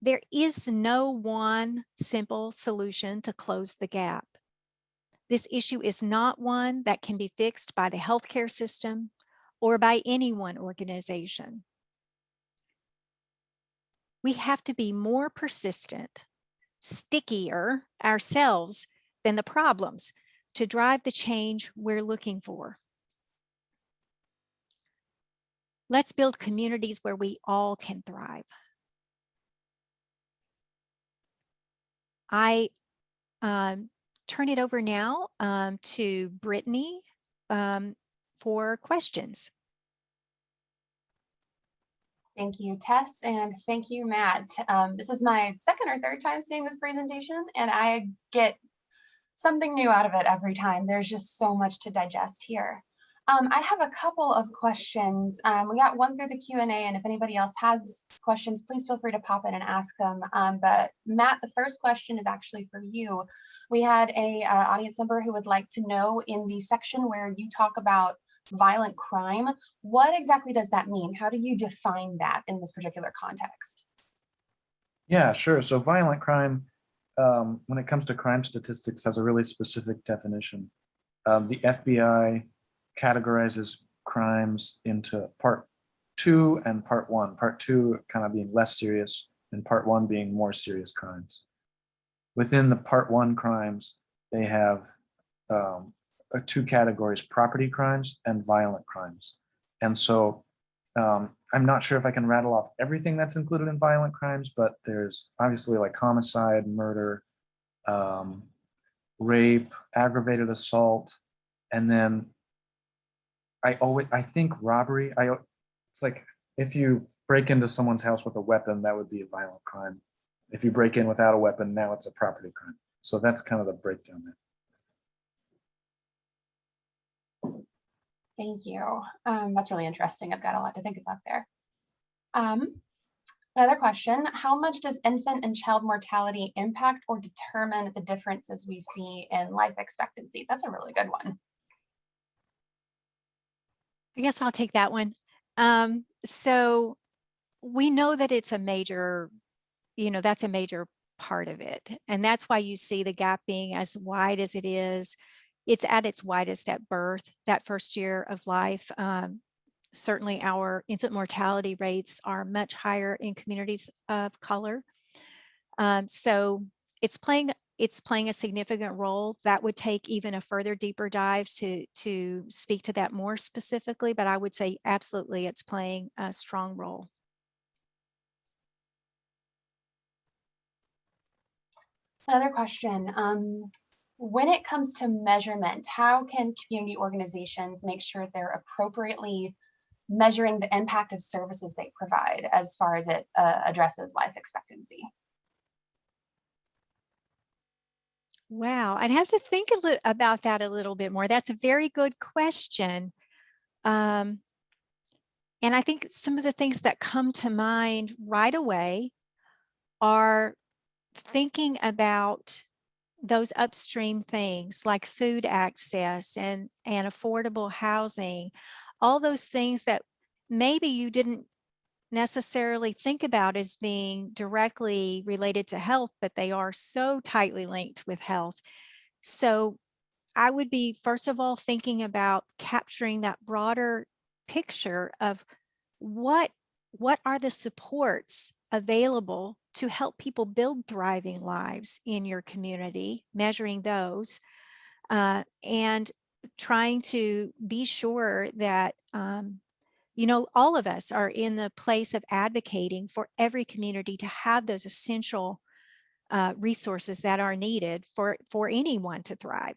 There is no one simple solution to close the gap. This issue is not one that can be fixed by the healthcare system or by any one organization. We have to be more persistent, stickier ourselves than the problems to drive the change we're looking for. Let's build communities where we all can thrive. I turn it over now to Brittany for questions. Thank you, Tess, and thank you, Matt. This is my second or third time seeing this presentation, and I get something new out of it every time. There's just so much to digest here. I have a couple of questions. We got one through the Q&A, and if anybody else has questions, please feel free to pop in and ask them. But Matt, the first question is actually for you. We had a audience member who would like to know, in the section where you talk about violent crime, what exactly does that mean? How do you define that in this particular context? Yeah, sure. So violent crime, when it comes to crime statistics, has a really specific definition. The FBI categorizes crimes into part 2 and part 1. Part 2 kind of being less serious, and part 1 being more serious crimes. Within the part 1 crimes, they have 2 categories: property crimes and violent crimes. And so I'm not sure if I can rattle off everything that's included in violent crimes, but there's obviously like homicide, murder, rape, aggravated assault, and then I think robbery. It's like if you break into someone's house with a weapon, that would be a violent crime. If you break in without a weapon, now it's a property crime. So that's kind of the breakdown there. Thank you. That's really interesting. I've got a lot to think about there. Another question, how much does infant and child mortality impact or determine the differences we see in life expectancy? That's a really good one. I guess I'll take that one. So we know that it's a major, that's a major part of it. And that's why you see the gap being as wide as it is. It's at its widest at birth, that first year of life. Certainly our infant mortality rates are much higher in communities of color. So it's playing a significant role. That would take even a further deeper dive to speak to that more specifically, but I would say absolutely it's playing a strong role. Another question, when it comes to measurement, how can community organizations make sure they're appropriately measuring the impact of services they provide as far as it addresses life expectancy? Wow, I'd have to think about that a little bit more. That's a very good question. And I think some of the things that come to mind right away are thinking about those upstream things like food access and affordable housing, all those things that maybe you didn't necessarily think about as being directly related to health, but they are so tightly linked with health. So I would be, first of all, thinking about capturing that broader picture of what are the supports available to help people build thriving lives in your community, measuring those, and trying to be sure that all of us are in the place of advocating for every community to have those essential resources that are needed for anyone to thrive.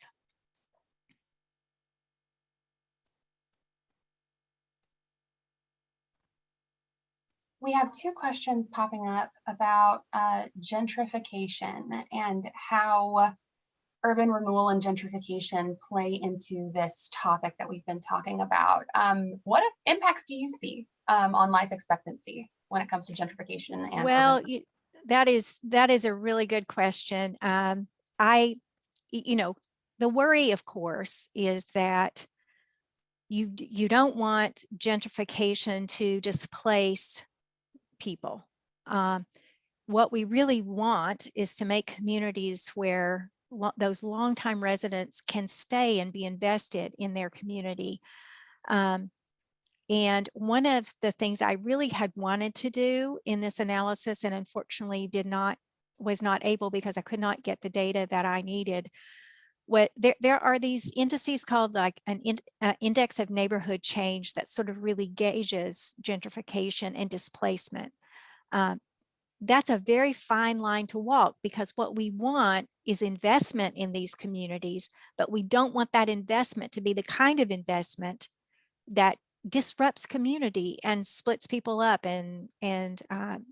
We have two questions popping up about gentrification and how urban renewal and gentrification play into this topic that we've been talking about. What impacts do you see on life expectancy when it comes to gentrification? And well, that is a really good question. The worry, of course, is that you don't want gentrification to displace people. What we really want is to make communities where those longtime residents can stay and be invested in their community. And one of the things I really had wanted to do in this analysis, and unfortunately was not able because I could not get the data that I needed, there are these indices called like an index of neighborhood change that sort of really gauges gentrification and displacement. That's a very fine line to walk, because what we want is investment in these communities, but we don't want that investment to be the kind of investment that disrupts community and splits people up and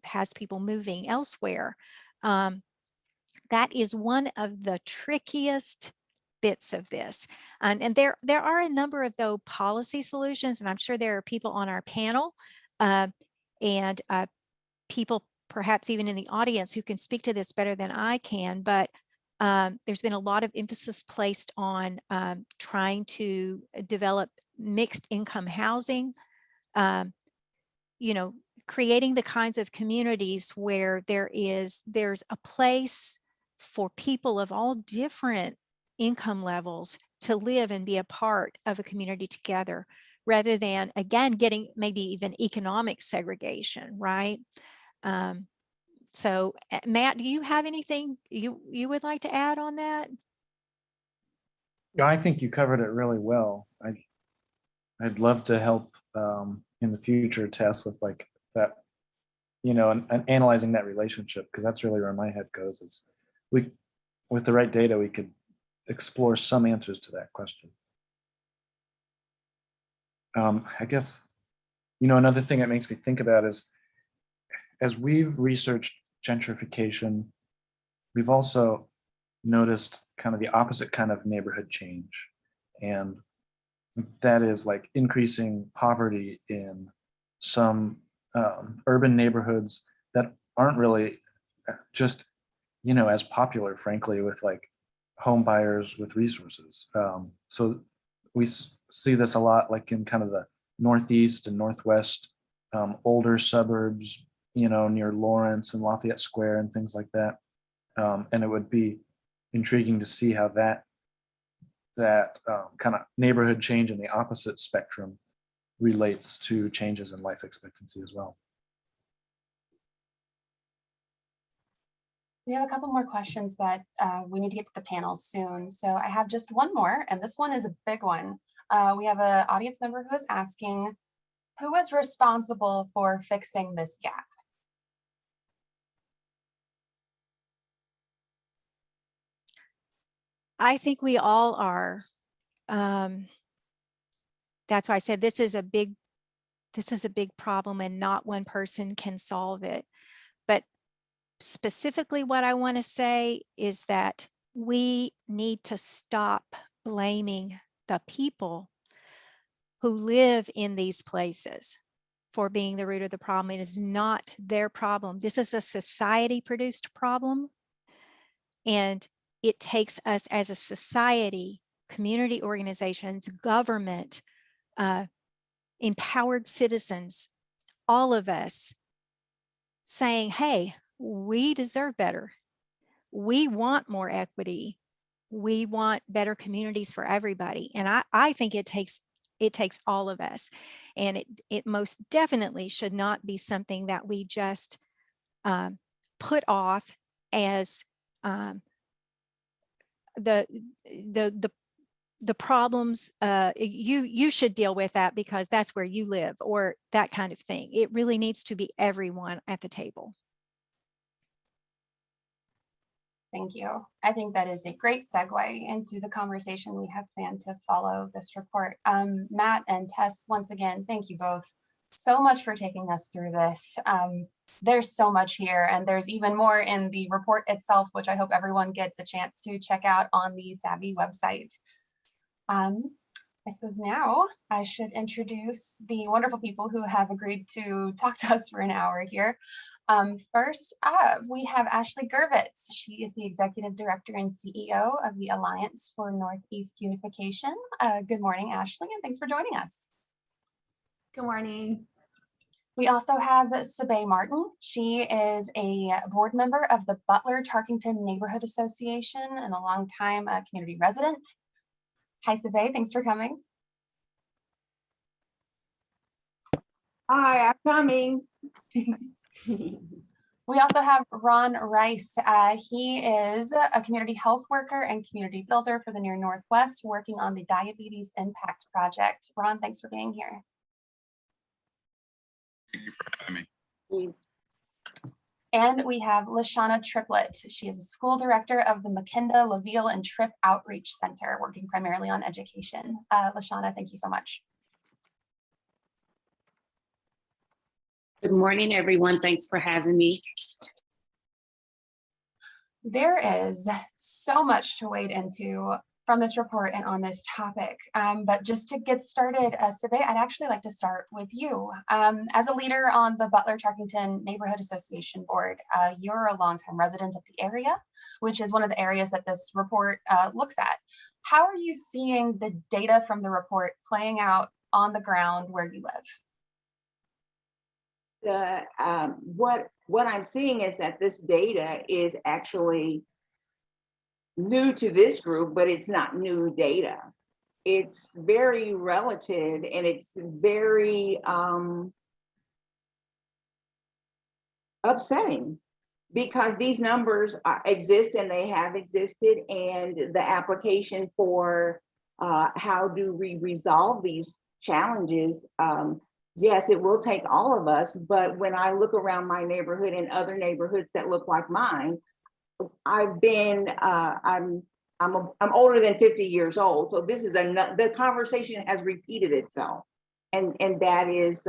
has people moving elsewhere. That is one of the trickiest bits of this. And there are a number of those policy solutions, and I'm sure there are people on our panel and people perhaps even in the audience who can speak to this better than I can, but there's been a lot of emphasis placed on trying to develop mixed income housing, creating the kinds of communities where there's a place for people of all different income levels to live and be a part of a community together, rather than, again, getting maybe even economic segregation, right? So Matt, do you have anything you would like to add on that? Yeah, I think you covered it really well. I'd love to help in the future test with like that, and analyzing that relationship, because that's really where my head goes. Is with the right data, we could explore some answers to that question. I guess, another thing that makes me think about is, as we've researched gentrification. We've also noticed kind of the opposite kind of neighborhood change. And that is like increasing poverty in some urban neighborhoods that aren't really just, as popular, frankly, with like home buyers with resources. So we see this a lot like in kind of the Northeast and Northwest, older suburbs, near Lawrence and Lafayette Square and things like that. And it would be intriguing to see how that kind of neighborhood change in the opposite spectrum relates to changes in life expectancy as well. We have a couple more questions, but we need to get to the panel soon. So I have just one more, and this one is a big one. We have an audience member who is asking, who is responsible for fixing this gap? I think we all are. That's why I said this is a big problem and not one person can solve it. But specifically what I want to say is that we need to stop blaming the people who live in these places for being the root of the problem. It is not their problem. This is a society-produced problem, and it takes us as a society, community organizations, government, empowered citizens, all of us saying, hey, we deserve better. We want more equity. We want better communities for everybody. And I think it takes all of us. And it most definitely should not be something that we just put off as the problems. You should deal with that because that's where you live, or that kind of thing. It really needs to be everyone at the table. Thank you. I think that is a great segue into the conversation we have planned to follow this report. Matt and Tess, once again, thank you both so much for taking us through this. There's so much here, and there's even more in the report itself, which I hope everyone gets a chance to check out on the SAVI website. I suppose now I should introduce the wonderful people who have agreed to talk to us for an hour here. First up, we have Ashley Gervitz. She is the Executive Director and CEO of the Alliance for Northeast Unification. Good morning, Ashley, and thanks for joining us. Good morning. We also have SAVI Martin. She is a board member of the Butler-Tarkington Neighborhood Association and a longtime community resident. Hi, SAVI, thanks for coming. Hi, I'm coming. We also have Ron Rice. He is a community health worker and community builder for the Near Northwest, working on the Diabetes Impact Project. Ron, thanks for being here. Thank you for having me. And we have Lashana Triplett. She is a school director of the McKinda, LaVille, and Tripp Outreach Center, working primarily on education. Lashana, thank you so much. Good morning, everyone. Thanks for having me. There is so much to wade into from this report and on this topic. But just to get started, SAVI, I'd actually like to start with you. As a leader on the Butler-Tarkington Neighborhood Association Board, you're a longtime resident of the area, which is one of the areas that this report looks at. How are you seeing the data from the report playing out on the ground where you live? What I'm seeing is that this data is actually new to this group, but it's not new data. It's very relative and it's very upsetting because these numbers exist and they have existed, and the application for how do we resolve these challenges, yes, it will take all of us, but when I look around my neighborhood and other neighborhoods that look like mine, I'm older than 50 years old, so this is the conversation has repeated itself, and that is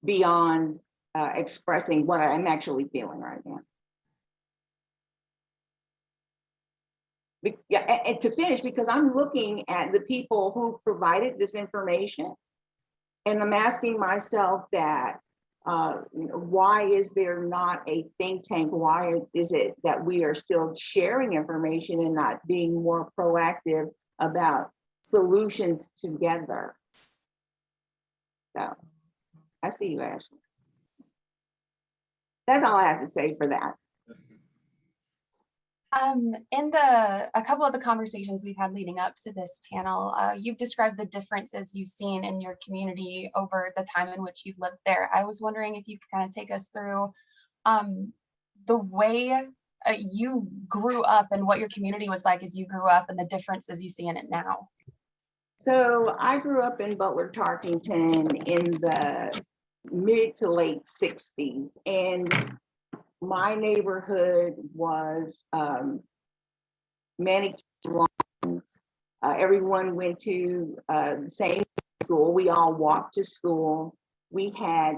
beyond expressing what I'm actually feeling right now. Yeah, and to finish, because I'm looking at the people who provided this information, and I'm asking myself that, why is there not a think tank? Why is it that we are still sharing information and not being more proactive about solutions together? So I see you, Ashley. That's all I have to say for that. In a couple of the conversations we've had leading up to this panel, you've described the differences you've seen in your community over the time in which you've lived there. I was wondering if you could kind of take us through the way you grew up and what your community was like as you grew up and the differences you see in it now. So I grew up in Butler, Tarkington in the mid to late 60s, and my neighborhood was manicured lawns. Everyone went to the same school. We all walked to school. We had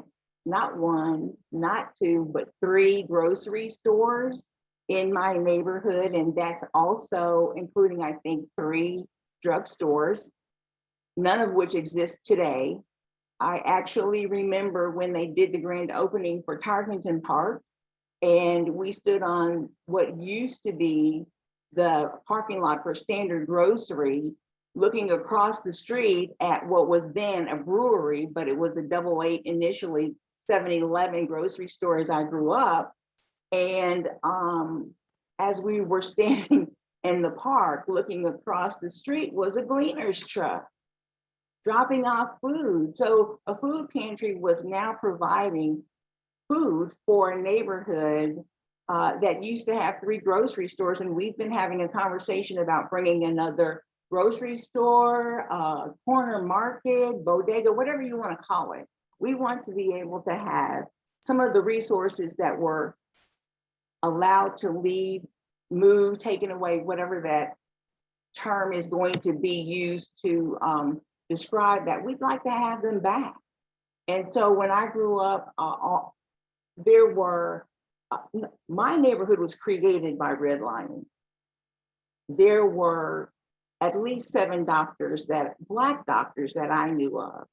not one, not two, but 3 grocery stores in my neighborhood. And that's also including, I think, 3 drugstores, none of which exist today. I actually remember when they did the grand opening for Tarkington Park, and we stood on what used to be the parking lot for Standard Grocery, looking across the street at what was then a brewery, but it was the 88 initially 7-Eleven grocery store as I grew up. And as we were standing in the park, looking across the street was a Gleaner's truck dropping off food. So a food pantry was now providing food for a neighborhood that used to have 3 grocery stores. And we've been having a conversation about bringing another grocery store, corner market, bodega, whatever you want to call it. We want to be able to have some of the resources that were allowed to leave, move, taken away, whatever that term is going to be used to describe that. We'd like to have them back. And so when I grew up, there were, my neighborhood was created by redlining. There were at least 7 doctors, Black doctors that I knew of,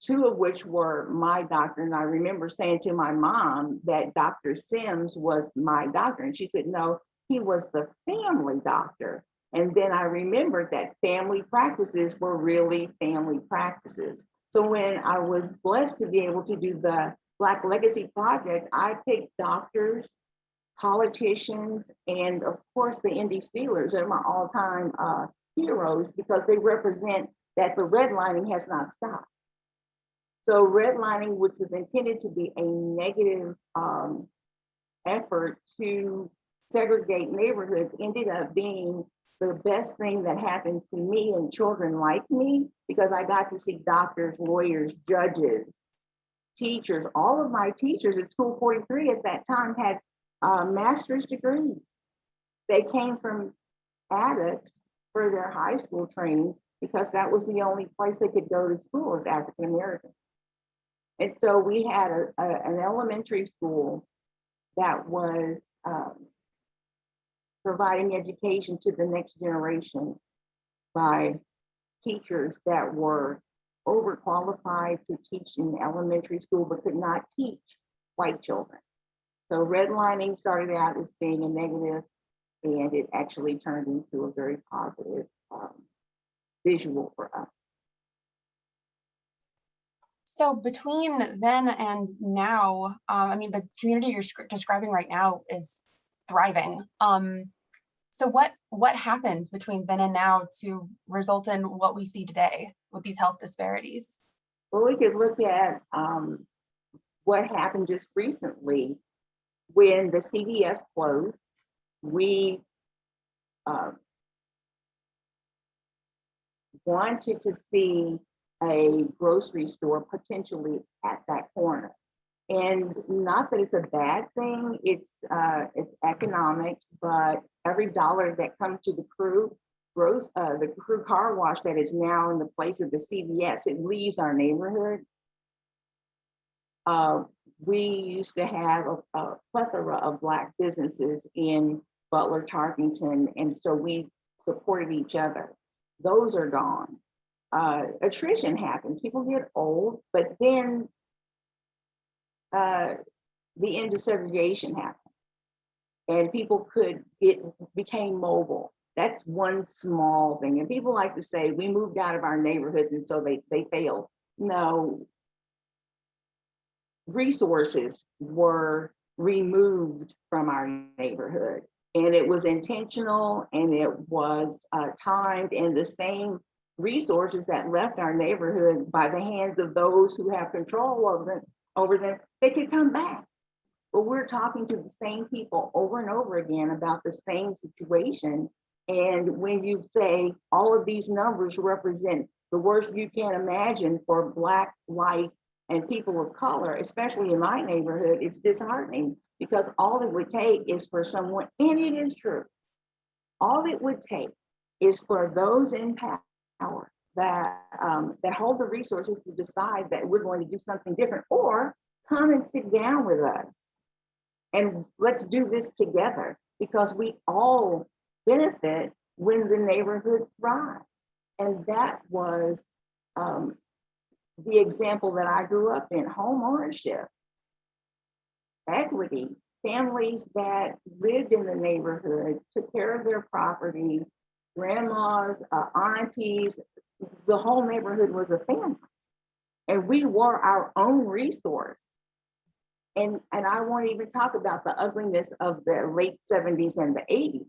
2 of which were my doctor. And I remember saying to my mom that Dr. Sims was my doctor. And she said, no, he was the family doctor. And then I remembered that family practices were really family practices. So when I was blessed to be able to do the Black Legacy Project, I picked doctors, politicians, and of course the Indy Steelers. They're my all-time heroes because they represent that the redlining has not stopped. So redlining, which was intended to be a negative effort to segregate neighborhoods, ended up being the best thing that happened to me and children like me, because I got to see doctors, lawyers, judges, teachers. All of my teachers at School 43 at that time had master's degrees. They came from Addicts for their high school training because that was the only place they could go to school as African American. And so we had an elementary school that was providing education to the next generation by teachers that were overqualified to teach in elementary school but could not teach white children. So redlining started out as being a negative, and it actually turned into a very positive visual for us. So between then and now, I mean, the community you're describing right now is thriving. So what happened between then and now to result in what we see today with these health disparities? Well, we could look at what happened just recently when the CVS closed. We wanted to see a grocery store potentially at that corner. And not that it's a bad thing, it's economics, but every dollar that comes to the crew, the crew car wash that is now in the place of the CVS, it leaves our neighborhood. We used to have a plethora of Black businesses in Butler, Tarkington, and so we supported each other. Those are gone. Attrition happens. People get old, but then the indesegregation happened, and people became mobile. That's one small thing. And people like to say we moved out of our neighborhoods and so they failed. No, resources were removed from our neighborhood, and it was intentional and it was timed, and the same resources that left our neighborhood by the hands of those who have control over them, they could come back. But we're talking to the same people over and over again about the same situation. And when you say all of these numbers represent the worst you can imagine for Black life and people of color, especially in my neighborhood, it's disheartening, because all it would take is for someone, and it is true, all it would take is for those in power that hold the resources to decide that we're going to do something different, or come and sit down with us and let's do this together, because we all benefit when the neighborhood thrives. And that was the example that I grew up in: home ownership, equity, families that lived in the neighborhood, took care of their property, grandmas, aunties, the whole neighborhood was a family. And we were our own resource. And I won't even talk about the ugliness of the late 70s and the 80s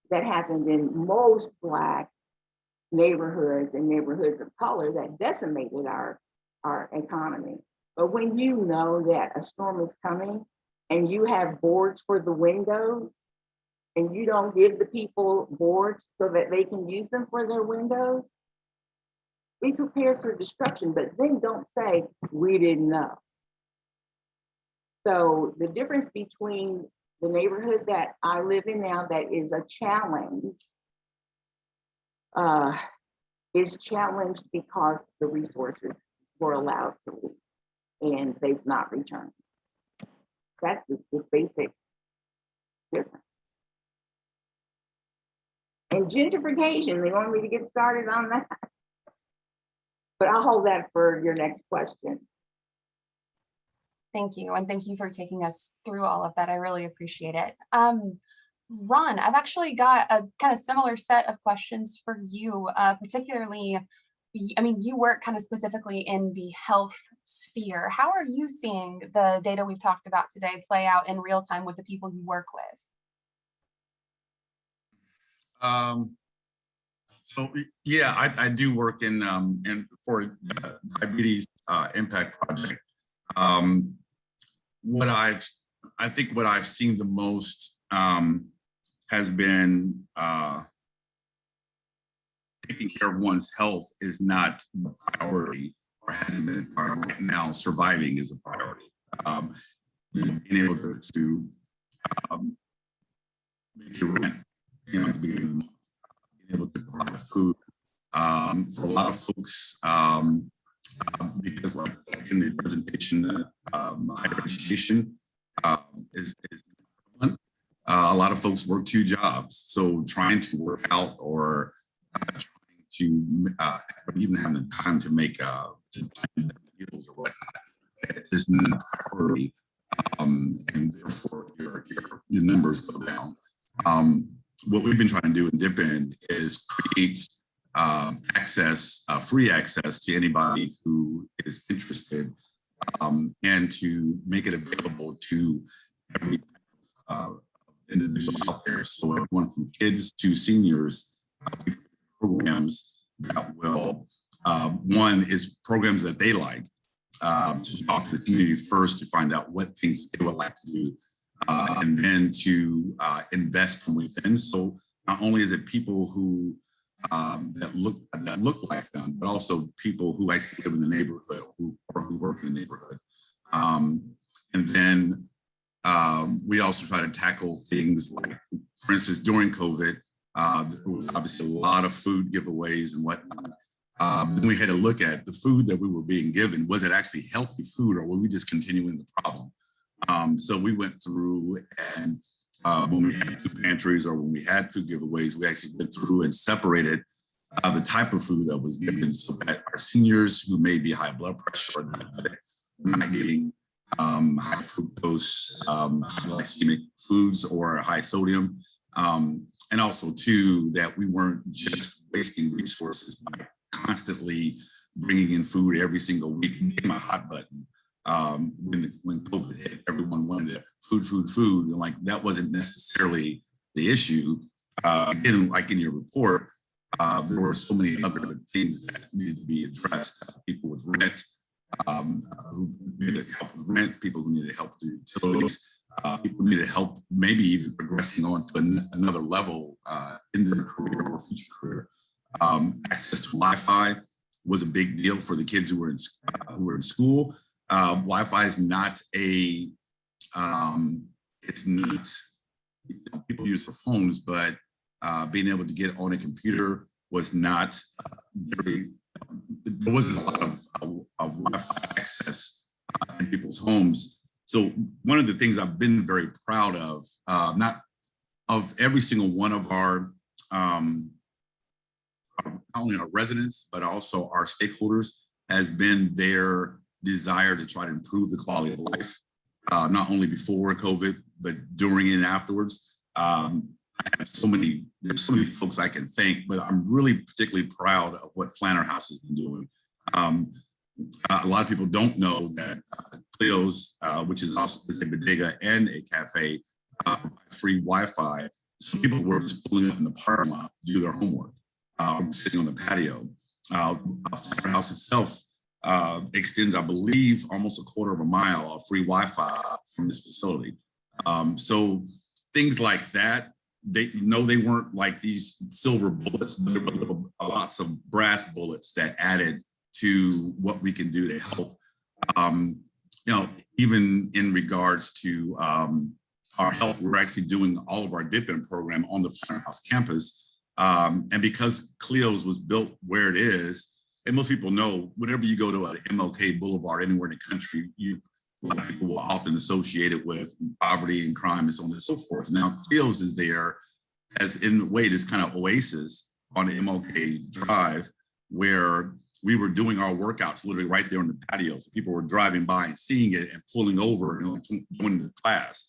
that happened in most Black neighborhoods and neighborhoods of color that decimated our economy. But when you know that a storm is coming and you have boards for the windows, and you don't give the people boards so that they can use them for their windows, be prepared for destruction, but then don't say, we didn't know. So the difference between the neighborhood that I live in now that is a challenge is challenged because the resources were allowed to leave and they've not returned. That's the basic difference. And gentrification, they want me to get started on that. But I'll hold that for your next question. Thank you. And thank you for taking us through all of that. I really appreciate it. Ron, I've actually got a kind of similar set of questions for you, particularly, I mean, you work kind of specifically in the health sphere. How are you seeing the data we've talked about today play out in real time with the people you work with? So yeah, I do work in for diabetes impact project. I think what I've seen the most has been taking care of one's health is not a priority, or hasn't been a priority. Now surviving is a priority. Being able to make your rent, at the beginning of the month, being able to provide food for a lot of folks. Because like in the presentation, higher education is important. A lot of folks work 2 jobs, so trying to work out or trying to even have the time to make meals or whatnot is not a priority, and therefore your numbers go down. What we've been trying to do in Dip End is create free access to anybody who is interested, and to make it available to every individual out there. So everyone from kids to seniors, programs that will, one is programs that they like, to talk to the community first to find out what things they would like to do, and then to invest from within. So not only is it people who that look like them, but also people who actually live in the neighborhood or who work in the neighborhood. And then we also try to tackle things like, for instance, during COVID, there was obviously a lot of food giveaways and whatnot. Then we had to look at the food that we were being given. Was it actually healthy food, or were we just continuing the problem? So we went through, and when we had food pantries or when we had food giveaways, we actually went through and separated the type of food that was given, so that our seniors who may be high blood pressure or diabetic were not getting high fructose, high glycemic foods or high sodium. And also too, that we weren't just wasting resources by constantly bringing in food every single week and getting my hot button. When COVID hit, everyone wanted food, and like that wasn't necessarily the issue. Again, like in your report, there were so many other things that needed to be addressed. People with rent, who needed help with rent, people who needed help with utilities, people who needed help maybe even progressing on to another level in their career or future career. Access to Wi-Fi was a big deal for the kids who were in school. Wi-Fi is not a, it's not, people use for phones, but being able to get on a computer was not very, there wasn't a lot of Wi-Fi access in people's homes. So one of the things I've been very proud of, not of every single one of our, not only our residents, but also our stakeholders, has been their desire to try to improve the quality of life, not only before COVID, but during and afterwards. I have there's so many folks I can thank, but I'm really particularly proud of what Flanner House has been doing. A lot of people don't know that Cleo's, which is also a bodega and a cafe, free Wi-Fi. So people were just pulling up in the parking lot to do their homework, sitting on the patio. Flanner House itself extends, I believe, almost a quarter of a mile of free Wi-Fi from this facility. So things like that, they weren't like these silver bullets, but there were lots of brass bullets that added to what we can do to help. Even in regards to our health, we're actually doing all of our dip-in program on the Flanner House campus. And because Cleo's was built where it is, and most people know, whenever you go to an MLK Boulevard anywhere in the country, a lot of people will often associate it with poverty and crime and so on and so forth. Now, Cleo's is there as, in a way, this kind of oasis on the MLK Drive, where we were doing our workouts literally right there on the patio. So people were driving by and seeing it and pulling over and joining the class.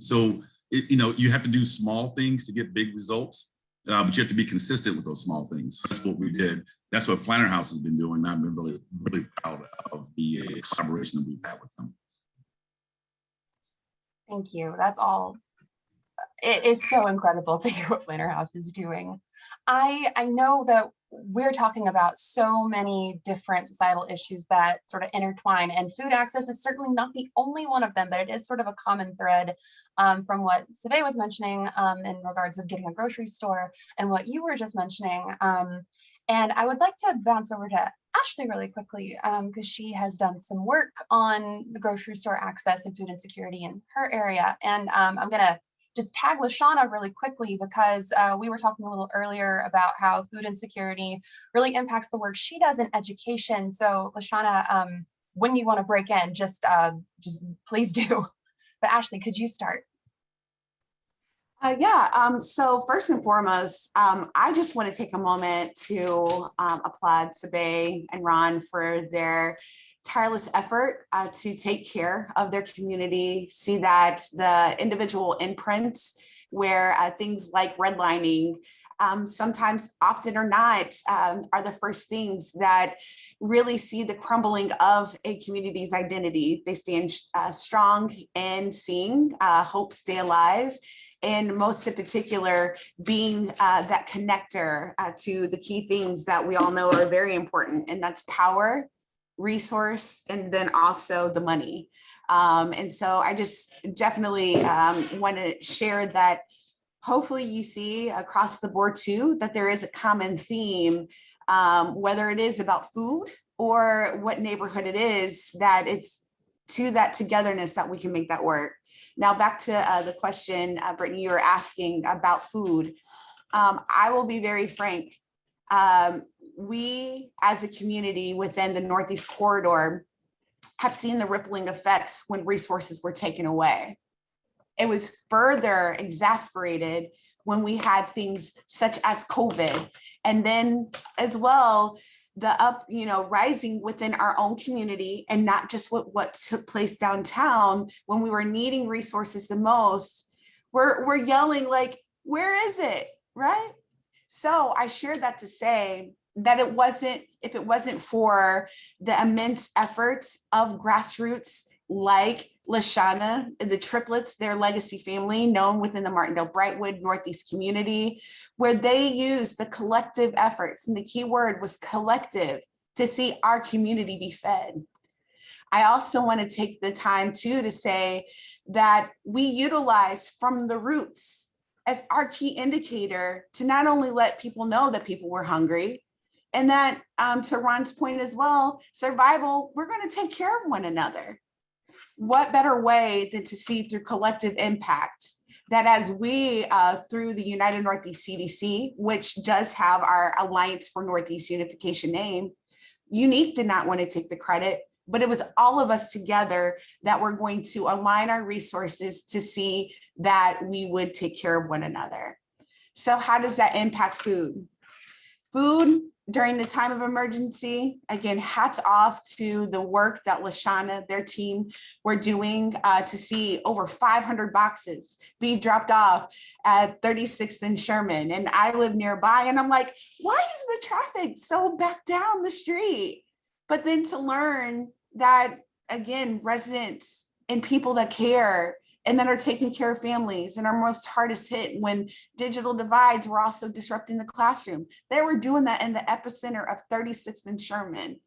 So you have to do small things to get big results, but you have to be consistent with those small things. So that's what we did. That's what Flanner House has been doing. I've been really, really proud of the collaboration that we've had with them. Thank you. That's all. It is so incredible to hear what Flanner House is doing. I know that we're talking about so many different societal issues that sort of intertwine, and food access is certainly not the only one of them, but it is sort of a common thread from what SAVI was mentioning in regards of getting a grocery store and what you were just mentioning. And I would like to bounce over to Ashley really quickly because she has done some work on the grocery store access and food insecurity in her area. And I'm going to just tag LaShawna really quickly because we were talking a little earlier about how food insecurity really impacts the work she does in education. So LaShawna, when you want to break in, just please do. But Ashley, could you start? So first and foremost, I just want to take a moment to applaud SAVI and Ron for their tireless effort to take care of their community, see that the individual imprints where things like redlining sometimes, often or not, are the first things that really see the crumbling of a community's identity. They stand strong in seeing hope stay alive, and most in particular, being that connector to the key things that we all know are very important, and that's power, resource, and then also the money. And so I just definitely want to share that hopefully you see across the board too, that there is a common theme, whether it is about food or what neighborhood it is, that it's to that togetherness that we can make that work. Now back to the question, Brittany, you were asking about food. I will be very frank. we as a community within the Northeast Corridor have seen the rippling effects when resources were taken away. It was further exacerbated when we had things such as COVID, and then as well, the rising within our own community, and not just what took place downtown when we were needing resources the most. We're yelling like, where is it, right? So I shared that to say that if it wasn't for the immense efforts of grassroots like Lashana, the triplets, their legacy family known within the Martindale-Brightwood Northeast community, where they used the collective efforts, and the key word was collective, to see our community be fed. I also want to take the time too to say that we utilize from the roots as our key indicator to not only let people know that people were hungry, and that to Ron's point as well, survival, we're going to take care of one another. What better way than to see through collective impact that as we, through the United Northeast CDC, which does have our Alliance for Northeast Unification name, Unique did not want to take the credit, but it was all of us together that we're going to align our resources to see that we would take care of one another. So how does that impact food? Food during the time of emergency, again, hats off to the work that Lashana, their team were doing to see over 500 boxes be dropped off at 36th and Sherman. And I live nearby, and I'm like, why is the traffic so back down the street? But then to learn that, again, residents and people that care and that are taking care of families and are most hardest hit when digital divides were also disrupting the classroom. They were doing that in the epicenter of 36th and Sherman.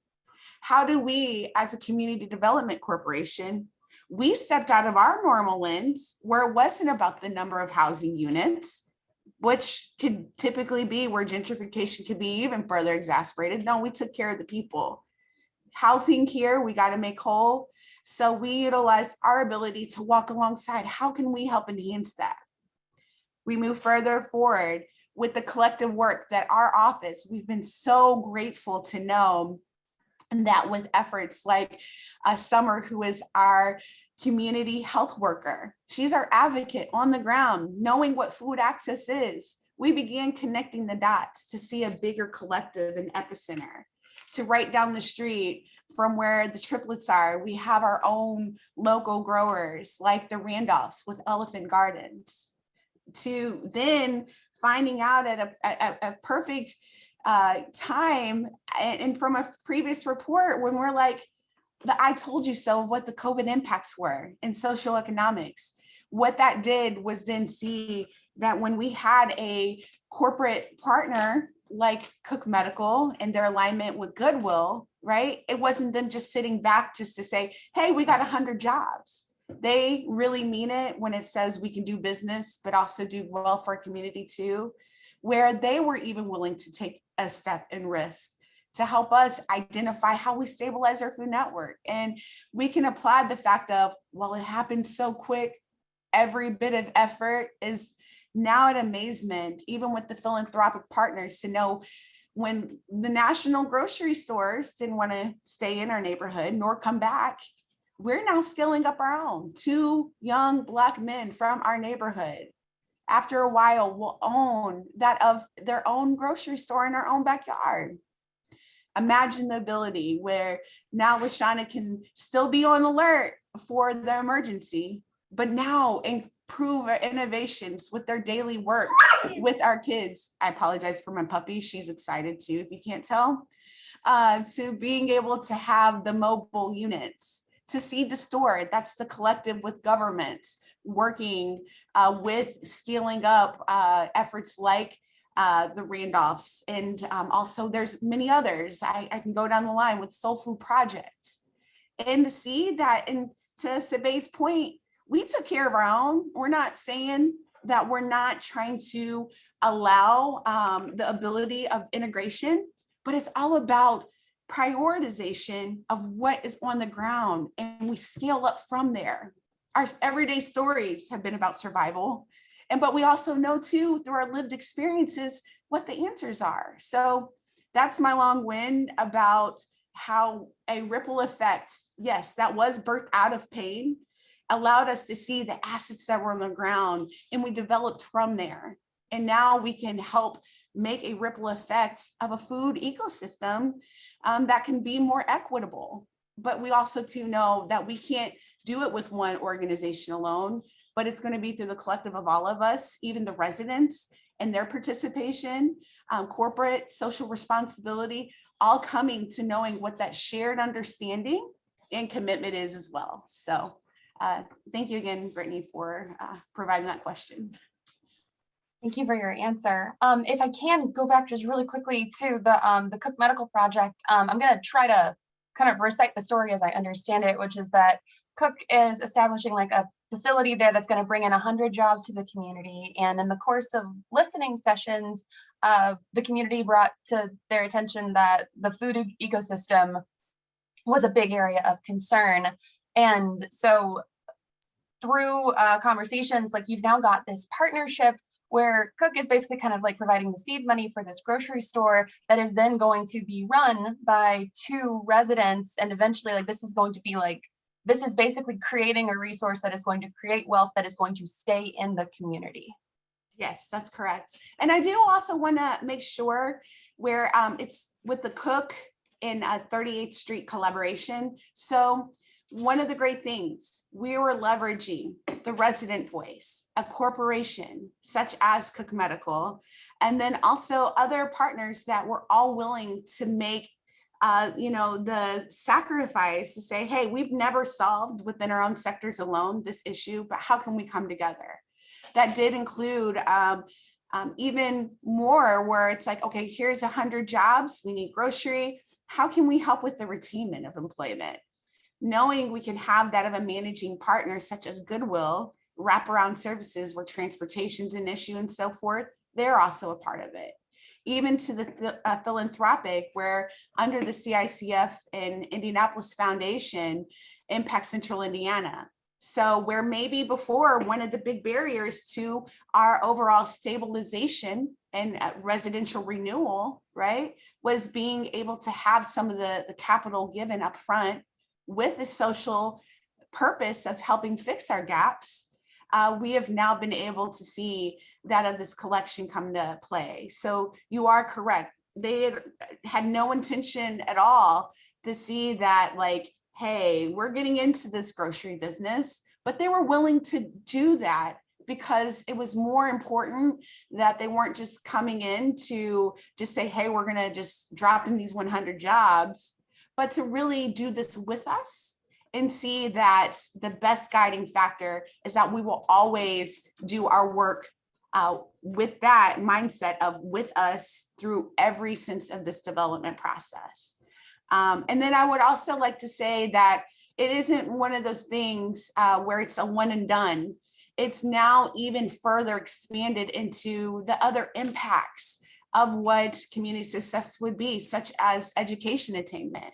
How do we, as a community development corporation, we stepped out of our normal lens where it wasn't about the number of housing units, which could typically be where gentrification could be even further exacerbated. No, we took care of the people. Housing here, we got to make whole. So we utilize our ability to walk alongside. How can we help enhance that? We move further forward with the collective work that our office, we've been so grateful to know that with efforts like Summer, who is our community health worker. She's our advocate on the ground, knowing what food access is. We began connecting the dots to see a bigger collective and epicenter. To right down the street from where the triplets are, we have our own local growers like the Randolphs with Elephant Gardens. To then finding out at a perfect time, and from a previous report when we're like, I told you so, what the COVID impacts were in socioeconomics. What that did was then see that when we had a corporate partner like Cook Medical and their alignment with Goodwill, right? It wasn't them just sitting back just to say, hey, we got 100 jobs. They really mean it when it says we can do business, but also do well for our community too, where they were even willing to take a step and risk to help us identify how we stabilize our food network. And we can apply the fact of, well, it happened so quick, every bit of effort is now at amazement, even with the philanthropic partners, to know when the national grocery stores didn't want to stay in our neighborhood nor come back, we're now scaling up our own. 2 young Black men from our neighborhood, after a while, will own that of their own grocery store in our own backyard. Imagine the ability where now Lashana can still be on alert for the emergency, but now improve our innovations with their daily work with our kids. I apologize for my puppy. She's excited too, if you can't tell. To being able to have the mobile units, to see the store, that's the collective with governments, working with scaling up efforts like the Randolphs. And also there's many others. I can go down the line with Soul Food Projects. And to see that, and to Sabay's point, we took care of our own. We're not saying that we're not trying to allow the ability of integration, but it's all about prioritization of what is on the ground, and we scale up from there. Our everyday stories have been about survival, but we also know too, through our lived experiences, what the answers are. So that's my long wind about how a ripple effect, yes, that was birthed out of pain, allowed us to see the assets that were on the ground, and we developed from there. And now we can help make a ripple effect of a food ecosystem that can be more equitable. But we also too know that we can't do it with one organization alone, but it's going to be through the collective of all of us, even the residents and their participation, corporate social responsibility, all coming to knowing what that shared understanding and commitment is as well. So thank you again, Brittany, for providing that question. Thank you for your answer. If I can go back just really quickly to the Cook Medical Project, I'm going to try to kind of recite the story as I understand it, which is that Cook is establishing like a facility there that's going to bring in 100 jobs to the community. And in the course of listening sessions, the community brought to their attention that the food ecosystem was a big area of concern. And so through conversations, like you've now got this partnership where Cook is basically kind of like providing the seed money for this grocery store that is then going to be run by 2 residents. And eventually, like, this is going to be like, this is basically creating a resource that is going to create wealth that is going to stay in the community. Yes, that's correct. And I do also want to make sure where it's with the Cook and 38th Street collaboration. So one of the great things, we were leveraging the resident voice, a corporation such as Cook Medical, and then also other partners that were all willing to make the sacrifice to say, hey, we've never solved within our own sectors alone this issue, but how can we come together? That did include even more where it's like, okay, here's 100 jobs, we need grocery. How can we help with the retainment of employment? Knowing we can have that of a managing partner such as Goodwill, wraparound services where transportation's an issue and so forth, they're also a part of it. Even to the philanthropic, where under the CICF and Indianapolis Foundation, Impact Central Indiana. So where maybe before one of the big barriers to our overall stabilization and residential renewal, right, was being able to have some of the capital given up front with the social purpose of helping fix our gaps. We have now been able to see that of this collection come to play. So you are correct. They had no intention at all to see that, like, hey, we're getting into this grocery business, but they were willing to do that because it was more important that they weren't just coming in to just say, hey, we're gonna just drop in these 100 jobs, but to really do this with us and see that the best guiding factor is that we will always do our work with that mindset of with us through every sense of this development process. And then I would also like to say that it isn't one of those things where it's a one and done. It's now even further expanded into the other impacts of what community success would be, such as education attainment.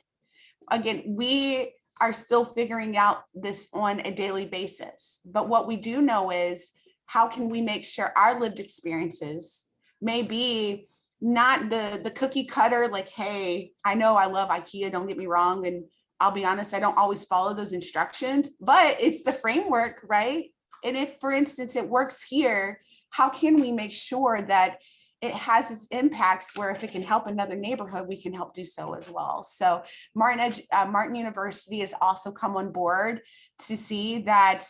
Again, we are still figuring out this on a daily basis. But what we do know is how can we make sure our lived experiences may be not the cookie cutter, like, hey, I know I love IKEA, don't get me wrong. And I'll be honest, I don't always follow those instructions, but it's the framework, right? And if, for instance, it works here, how can we make sure that it has its impacts where if it can help another neighborhood, we can help do so as well. So Martin University has also come on board to see that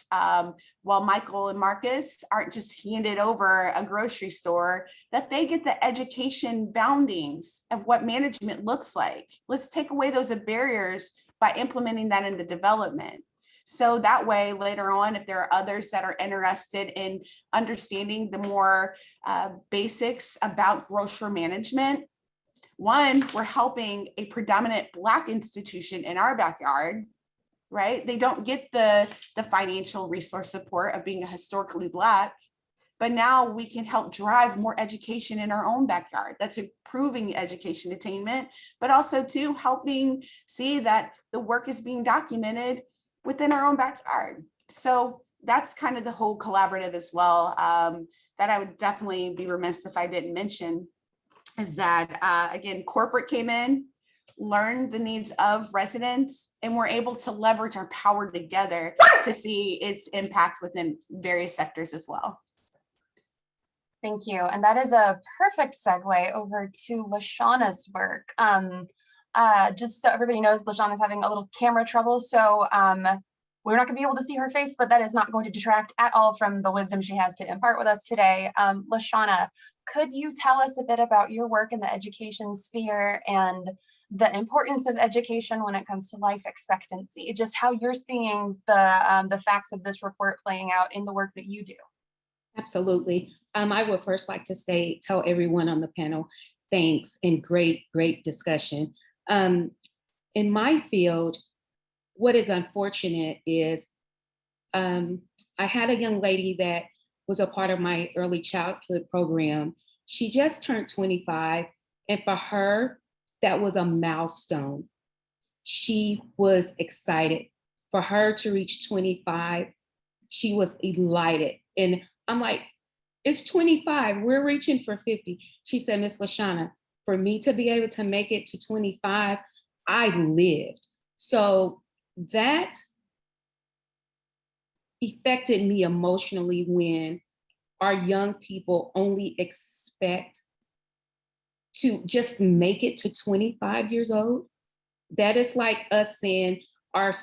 while Michael and Marcus aren't just handed over a grocery store, that they get the education boundings of what management looks like. Let's take away those barriers by implementing that in the development. So that way, later on, if there are others that are interested in understanding the more basics about grocery management, one, we're helping a predominant Black institution in our backyard, right? They don't get the financial resource support of being a historically Black, but now we can help drive more education in our own backyard. That's improving education attainment, but also too helping see that the work is being documented within our own backyard. So that's kind of the whole collaborative as well, that I would definitely be remiss if I didn't mention. is that, again, corporate came in, learned the needs of residents, and we're able to leverage our power together to see its impact within various sectors as well. Thank you. And that is a perfect segue over to LaShawna's work. Just so everybody knows, LaShawna's having a little camera trouble, so we're not going to be able to see her face, but that is not going to detract at all from the wisdom she has to impart with us today. LaShawna, could you tell us a bit about your work in the education sphere and the importance of education when it comes to life expectancy, just how you're seeing the facts of this report playing out in the work that you do? Absolutely. I would first like to tell everyone on the panel, thanks and great discussion. In my field, what is unfortunate is I had a young lady that was a part of my early childhood program. She just turned 25, and for her, that was a milestone. She was excited. For her to reach 25, she was elated. And I'm like, it's 25, we're reaching for 50. She said, Miss LaShawna, for me to be able to make it to 25, I lived. So that affected me emotionally when our young people only expect to just make it to 25 years old. That is like us saying our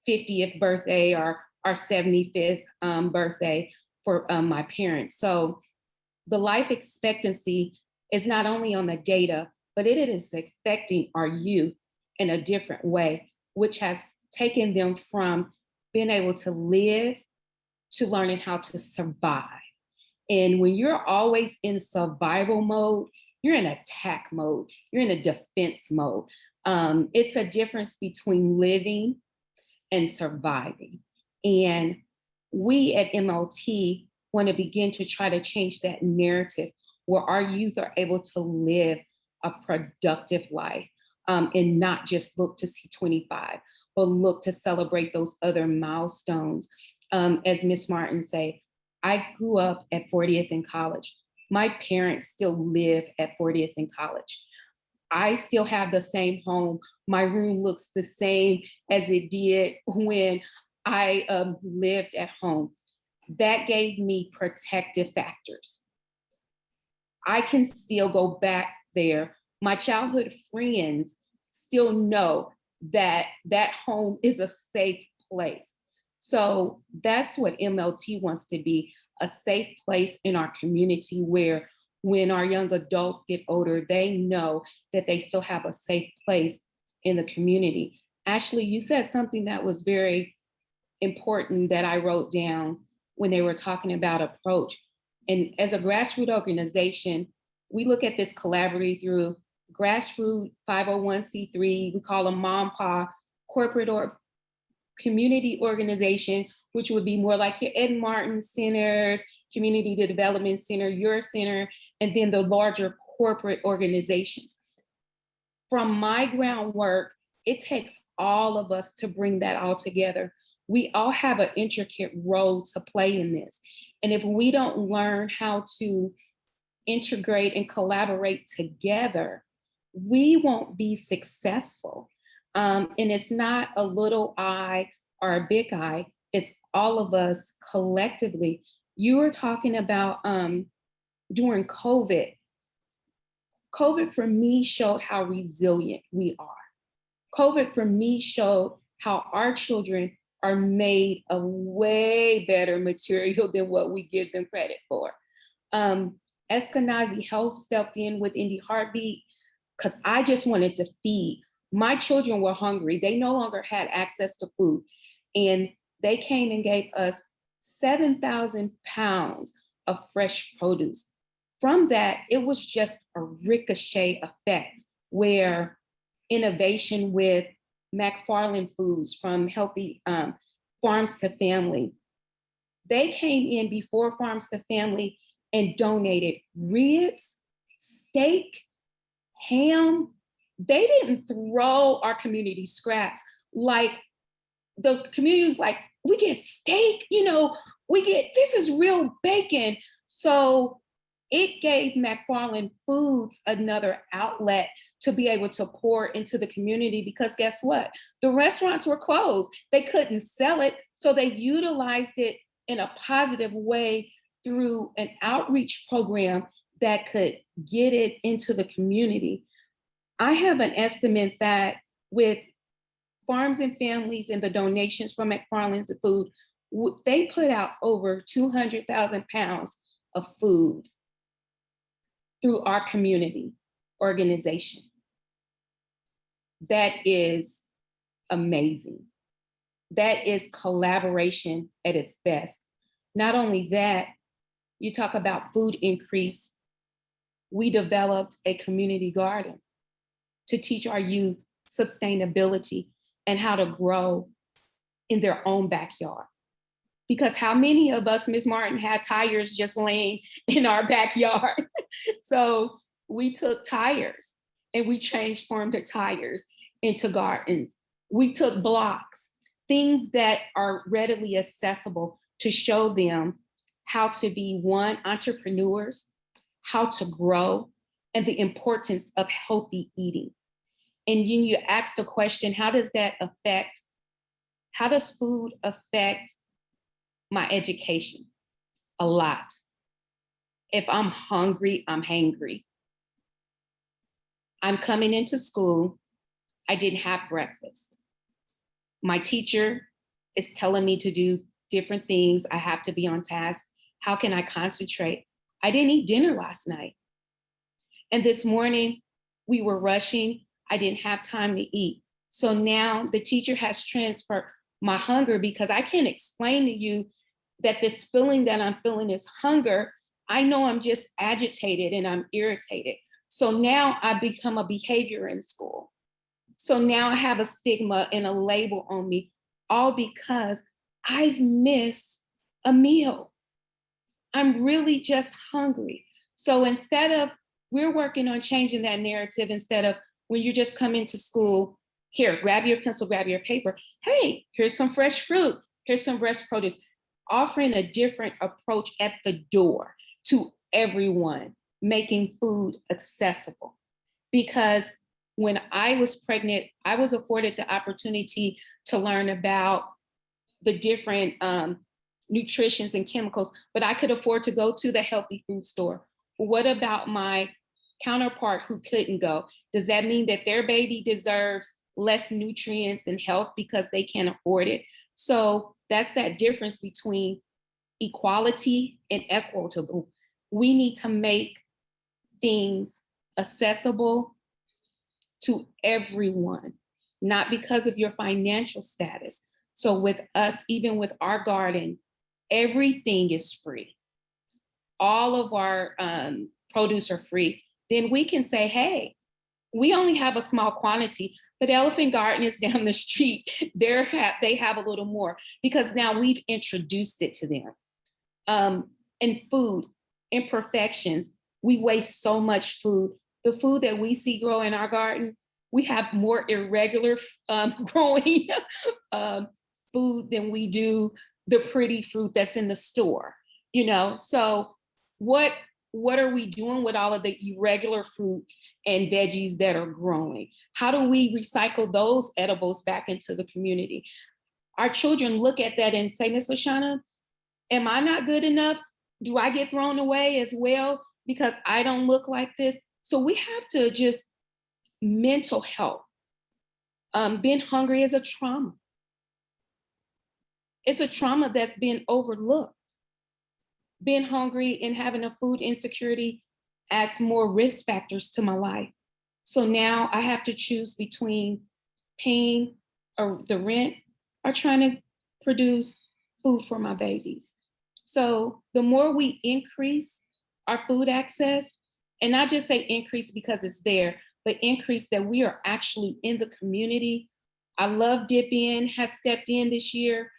50th birthday or our 75th birthday for my parents. So the life expectancy is not only on the data, but it is affecting our youth in a different way, which has taken them from being able to live to learning how to survive. And when you're always in survival mode, you're in attack mode, you're in a defense mode. It's a difference between living and surviving. And we at MLT want to begin to try to change that narrative where our youth are able to live a productive life and not just look to see 25, but look to celebrate those other milestones. As Ms. Martin say, I grew up at 40th and College. My parents still live at 40th and College. I still have the same home. My room looks the same as it did when I lived at home. That gave me protective factors. I can still go back there. My childhood friends still know that that home is a safe place. So that's what MLT wants to be, a safe place in our community where when our young adults get older, they know that they still have a safe place in the community. Ashley, you said something that was very important that I wrote down when they were talking about approach. And as a grassroots organization, we look at this collaboratively through grassroots 501c3, we call them mom, pa, corporate or community organization, which would be more like your Ed Martin centers, community development center, your center, and then the larger corporate organizations. From my groundwork, it takes all of us to bring that all together. We all have an intricate role to play in this. And if we don't learn how to integrate and collaborate together, we won't be successful. And it's not a little I or a big I, it's all of us collectively. You were talking about during COVID. COVID for me showed how resilient we are. COVID for me showed how our children are made of way better material than what we give them credit for. Eskenazi Health stepped in with Indie Heartbeat because I just wanted to feed. My children were hungry. They no longer had access to food. And they came and gave us 7,000 pounds of fresh produce. From that, it was just a ricochet effect where innovation with McFarland Foods from Healthy Farms to Family, they came in before Farms to Family and donated ribs, steak, ham. They didn't throw our community scraps. Like the community was like, we get steak, this is real bacon. So It gave McFarland Foods another outlet to be able to pour into the community, because guess what? The restaurants were closed. They couldn't sell it. So they utilized it in a positive way through an outreach program that could get it into the community. I have an estimate that with farms and families and the donations from McFarland's Food, they put out over 200,000 pounds of food through our community organization. That is amazing. That is collaboration at its best. Not only that, you talk about food increase. We developed a community garden to teach our youth sustainability and how to grow in their own backyard. Because how many of us, Ms. Martin, had tires just laying in our backyard? So we took tires and we transformed the tires into gardens. We took blocks, things that are readily accessible, to show them how to be, one, entrepreneurs, how to grow, and the importance of healthy eating. And then you ask the question, how does food affect my education? A lot. If I'm hungry, I'm hangry. I'm coming into school, I didn't have breakfast. My teacher is telling me to do different things. I have to be on task. How can I concentrate? I didn't eat dinner last night. And this morning we were rushing. I didn't have time to eat. So now the teacher has transferred my hunger, because I can't explain to you that this feeling that I'm feeling is hunger. I know I'm just agitated and I'm irritated. So now I become a behavior in school. So now I have a stigma and a label on me, all because I've missed a meal. I'm really just hungry. So instead of, we're working on changing that narrative. Instead of, when you just come into school, here, grab your pencil, grab your paper. Hey, here's some fresh fruit. Here's some fresh produce. Offering a different approach at the door to everyone, making food accessible. Because when I was pregnant, I was afforded the opportunity to learn about the different nutritions and chemicals, but I could afford to go to the healthy food store. What about my counterpart who couldn't go? Does that mean that their baby deserves less nutrients and health because they can't afford it? So that's that difference between equality and equitable. We need to make things accessible to everyone, not because of your financial status. So with us, even with our garden, everything is free. All of our produce are free. Then we can say, hey, we only have a small quantity, but Elephant Garden is down the street. They have a little more, because now we've introduced it to them. And food, imperfections, we waste so much food. The food that we see grow in our garden, we have more irregular growing food than we do the pretty fruit that's in the store, you know? So what are we doing with all of the irregular fruit and veggies that are growing? How do we recycle those edibles back into the community? Our children look at that and say, Miss Lashana, am I not good enough? Do I get thrown away as well because I don't look like this? So we have to just, mental health. Being hungry is a trauma. It's a trauma that's been overlooked. Being hungry and having a food insecurity adds more risk factors to my life. So now I have to choose between paying the rent or trying to produce food for my babies. So the more we increase our food access, and not just say increase because it's there, but increase that we are actually in the community. I love Dip In has stepped in this year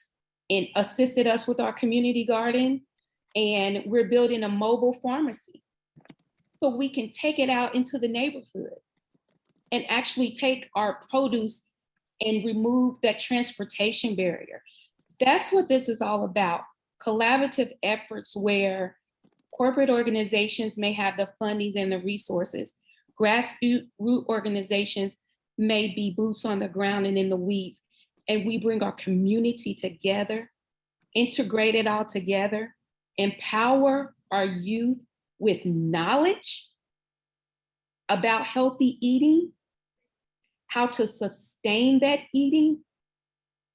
and assisted us with our community garden. And we're building a mobile pharmacy so we can take it out into the neighborhood and actually take our produce and remove that transportation barrier. That's what this is all about. Collaborative efforts where Corporate organizations may have the fundings and the resources. Grassroots organizations may be boots on the ground and in the weeds. And we bring our community together, integrate it all together, empower our youth with knowledge about healthy eating, how to sustain that eating.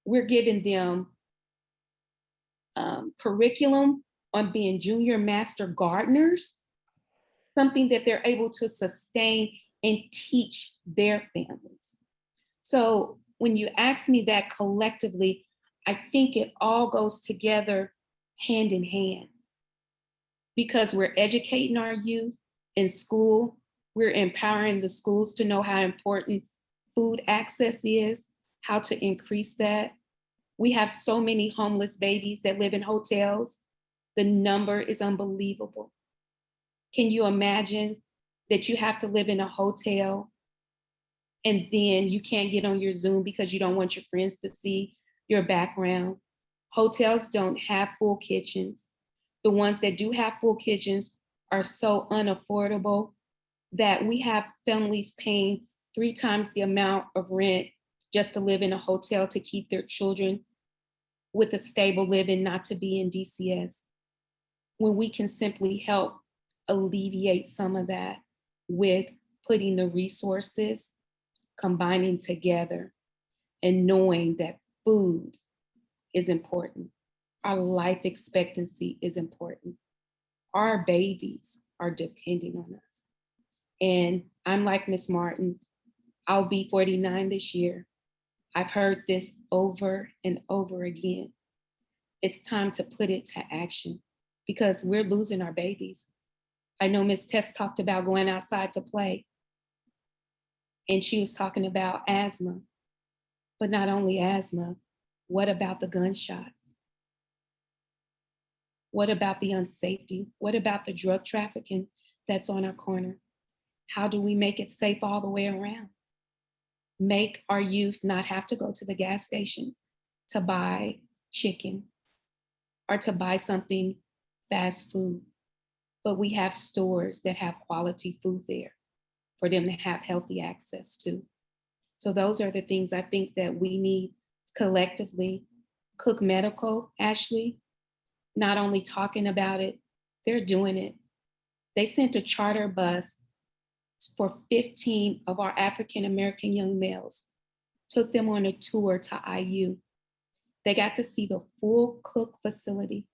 We're giving them curriculum on being junior master gardeners, something that they're able to sustain and teach their families. So when you ask me that collectively, I think it all goes together hand in hand, because we're educating our youth in school. We're empowering the schools to know how important food access is, how to increase that. We have so many homeless babies that live in hotels. The number is unbelievable. Can you imagine that you have to live in a hotel and then you can't get on your Zoom because you don't want your friends to see your background? Hotels don't have full kitchens. The ones that do have full kitchens are so unaffordable that we have families paying 3 times the amount of rent just to live in a hotel to keep their children with a stable living, not to be in DCS. When we can simply help alleviate some of that with putting the resources, combining together, and knowing that food is important. Our life expectancy is important. Our babies are depending on us. And I'm like Miss Martin, I'll be 49 this year. I've heard this over and over again. It's time to put it to action because we're losing our babies. I know Miss Tess talked about going outside to play, and she was talking about asthma, but not only asthma, what about the gunshots? What about the unsafety? What about the drug trafficking that's on our corner? How do we make it safe all the way around? Make our youth not have to go to the gas stations to buy chicken or to buy something fast food, but we have stores that have quality food there for them to have healthy access to. So those are the things I think that we need collectively. Cook Medical, Ashley, not only talking about it, they're doing it. They sent a charter bus for 15 of our African-American young males, took them on a tour to IU. They got to see the full Cook facility.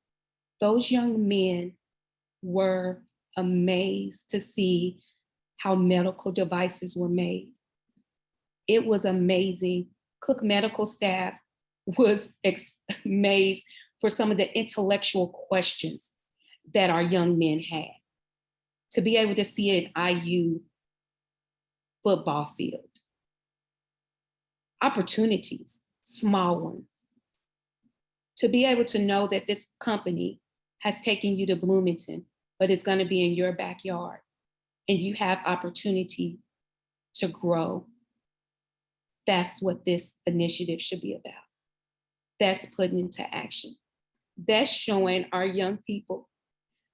Those young men were amazed to see how medical devices were made. It was amazing. Cook medical staff was amazed for some of the intellectual questions that our young men had. To be able to see an IU football field. Opportunities, small ones. To be able to know that this company has taken you to Bloomington, but it's going to be in your backyard and you have opportunity to grow. That's what this initiative should be about. That's putting into action. That's showing our young people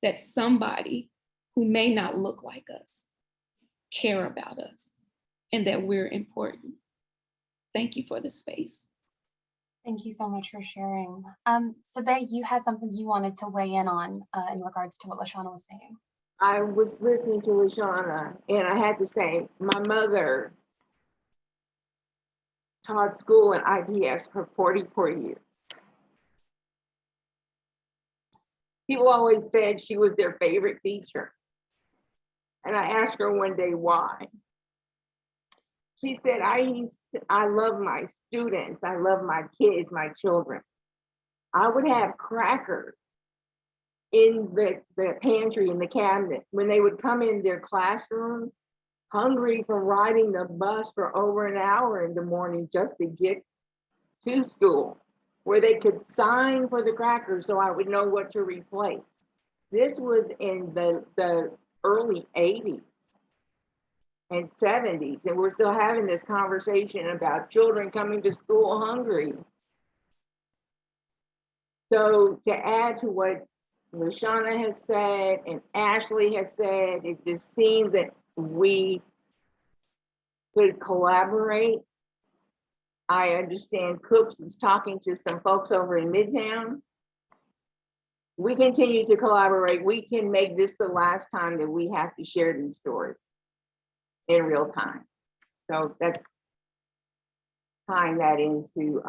that somebody who may not look like us care about us and that we're important. Thank you for the space. Thank you so much for sharing. Sabay, you had something you wanted to weigh in on in regards to what LaShawna was saying. I was listening to LaShawna, and I had to say, my mother taught school in IPS for 44 years. People always said she was their favorite teacher. And I asked her one day why. She said, I love my students. I love my kids, my children. I would have crackers in the pantry, in the cabinet, when they would come in their classroom, hungry from riding the bus for over an hour in the morning just to get to school, where they could sign for the crackers so I would know what to replace. This was in the early 80s and 70s, and we're still having this conversation about children coming to school hungry. So to add to what LaShawna has said, and Ashley has said, it just seems that we could collaborate. I understand Cooks is talking to some folks over in Midtown. We continue to collaborate. We can make this the last time that we have to share these stories in real time. So that's tying that into,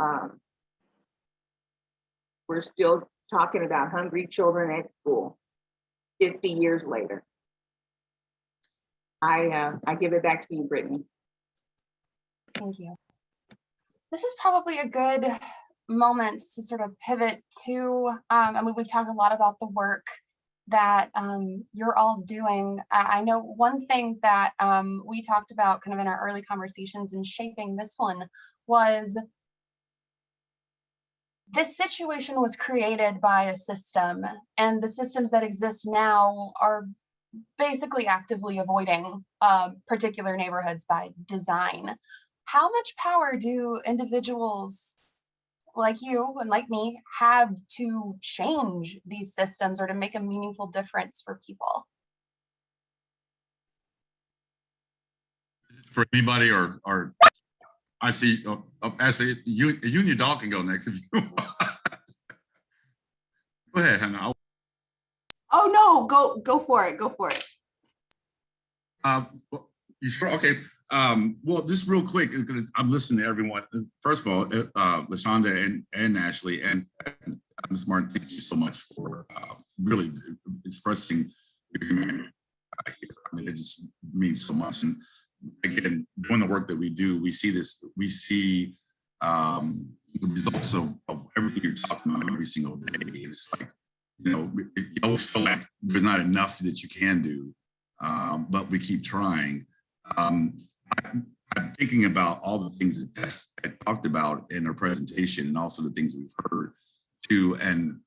we're still talking about hungry children at school 50 years later. I give it back to you, Brittany. Thank you. This is probably a good moment to sort of pivot to, I mean, we've talked a lot about the work that you're all doing. I know one thing that we talked about kind of in our early conversations and shaping this one was this situation was created by a system, and the systems that exist now are basically actively avoiding particular neighborhoods by design. How much power do individuals like you and like me have to change these systems or to make a meaningful difference for people? For anybody or I see, actually, you and your dog can go next if you want. Go ahead, Hannah. Oh, no, go for it. Go for it. You sure? Okay. Well, just real quick, because I'm listening to everyone. First of all, LaShonda and Ashley and Ms. Martin, thank you so much for really expressing your humanity. I mean, it just means so much. And again, doing the work that we do, we see the results of everything you're talking about every single day. It's like, you always feel like there's not enough that you can do, but we keep trying. I'm thinking about all the things that Tess had talked about in her presentation and also the things we've heard too. And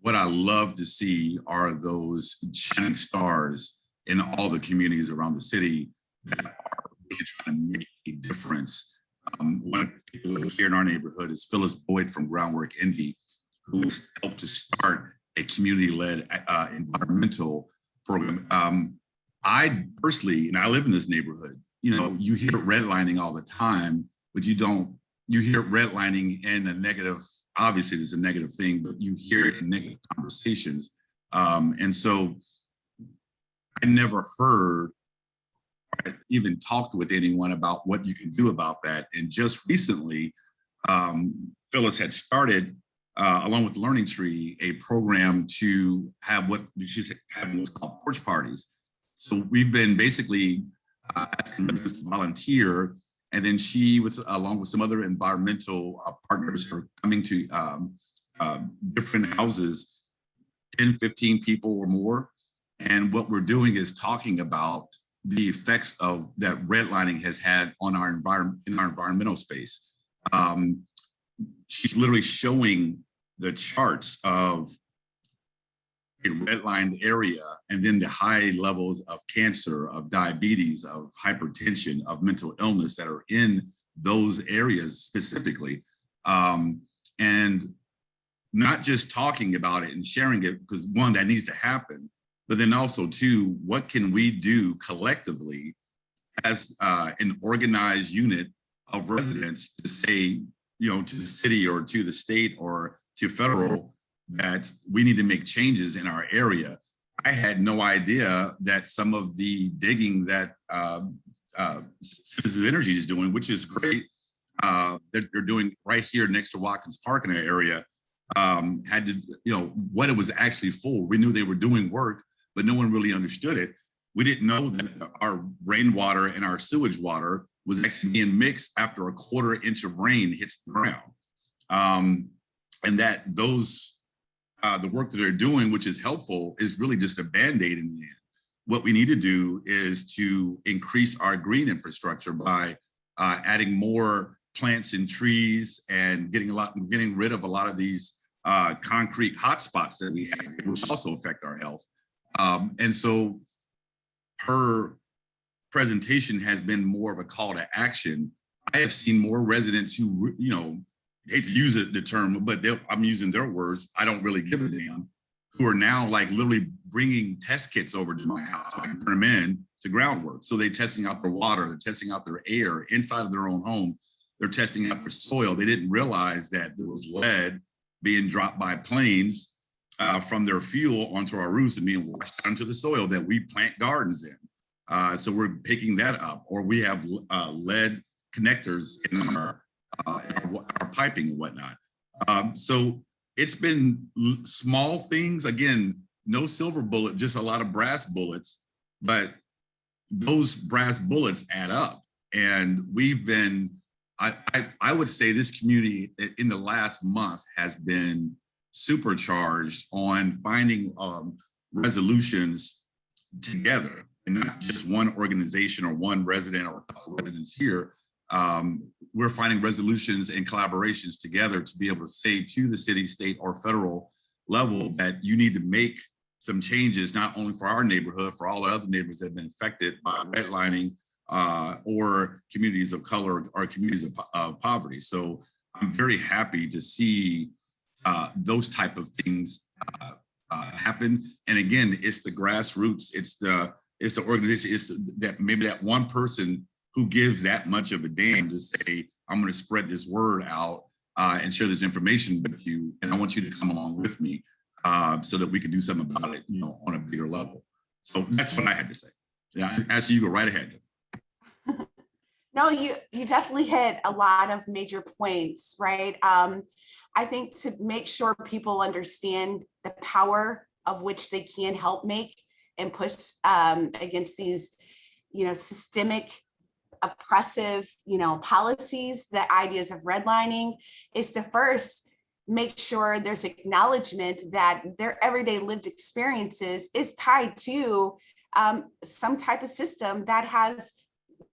what I love to see are those shining stars in all the communities around the city that are really trying to make a difference. One of the people here in our neighborhood is Phyllis Boyd from Groundwork Indy, who has helped to start a community-led environmental program. I personally, and I live in this neighborhood, you hear redlining all the time, but you hear redlining in a negative, obviously it's a negative thing, but you hear it in negative conversations. And so I never heard or even talked with anyone about what you can do about that. And just recently, Phyllis had started, along with Learning Tree, a program to have what she's having what's called porch parties. So we've been basically asking residents to volunteer, and then she, along with some other environmental partners, are coming to different houses, 10, 15 people or more. And what we're doing is talking about the effects of that redlining has had on our environment, in our environmental space. She's literally showing the charts of a redlined area and then the high levels of cancer, of diabetes, of hypertension, of mental illness that are in those areas specifically. And not just talking about it and sharing it, because one, that needs to happen, but then also two, what can we do collectively as an organized unit of residents to say, to the city or to the state or to federal, that we need to make changes in our area. I had no idea that some of the digging that Citizens Energy is doing, which is great, that they're doing right here next to Watkins Park in the area, had to, what it was actually for. We knew they were doing work, but no one really understood it. We didn't know that our rainwater and our sewage water was actually being mixed after a quarter inch of rain hits the ground. And that the work that they're doing, which is helpful, is really just a Band-Aid in the end. What we need to do is to increase our green infrastructure by adding more plants and trees and getting rid of a lot of these concrete hotspots that we have, which also affect our health. And so her presentation has been more of a call to action. I have seen more residents who, hate to use the term, but I'm using their words, I don't really give a damn, who are now like literally bringing test kits over to my house so I can turn them in to groundwork. So they're testing out their water, they're testing out their air inside of their own home. They're testing out their soil. They didn't realize that there was lead being dropped by planes from their fuel onto our roofs and being washed down into the soil that we plant gardens in. So we're picking that up. Or we have lead connectors in our piping and whatnot. So it's been small things. Again, no silver bullet, just a lot of brass bullets, but those brass bullets add up. And we've been, I would say this community in the last month has been supercharged on finding resolutions together, and not just one organization or one resident or a couple residents here. We're finding resolutions and collaborations together to be able to say to the city, state, or federal level that you need to make some changes, not only for our neighborhood, for all the other neighborhoods that have been affected by redlining or communities of color or communities of poverty. So I'm very happy to see those type of things happen. And again, it's the grassroots, it's the organization, it's that maybe that one person who gives that much of a damn to say, I'm going to spread this word out and share this information with you, and I want you to come along with me so that we can do something about it, you know, on a bigger level. So that's what I had to say. Yeah, actually, you go right ahead. No, you definitely hit a lot of major points, right? I think to make sure people understand the power of which they can help make and push against these, you know, systemic oppressive, you know, policies, the ideas of redlining, is to first make sure there's acknowledgement that their everyday lived experiences is tied to some type of system that has,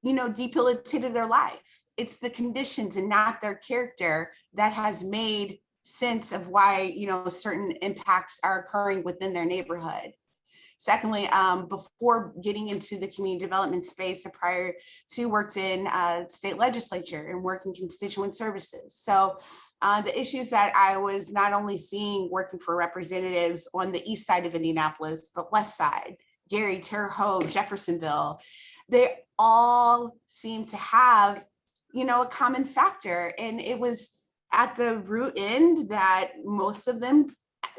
you know, debilitated their life. It's the conditions and not their character that has made sense of why, you know, certain impacts are occurring within their neighborhood. Secondly, before getting into the community development space, I prior to worked in state legislature and worked in constituent services. So the issues that I was not only seeing working for representatives on the east side of Indianapolis, but west side, Gary, Terre Haute, Jeffersonville, they all seem to have, you know, a common factor. And it was at the root end that most of them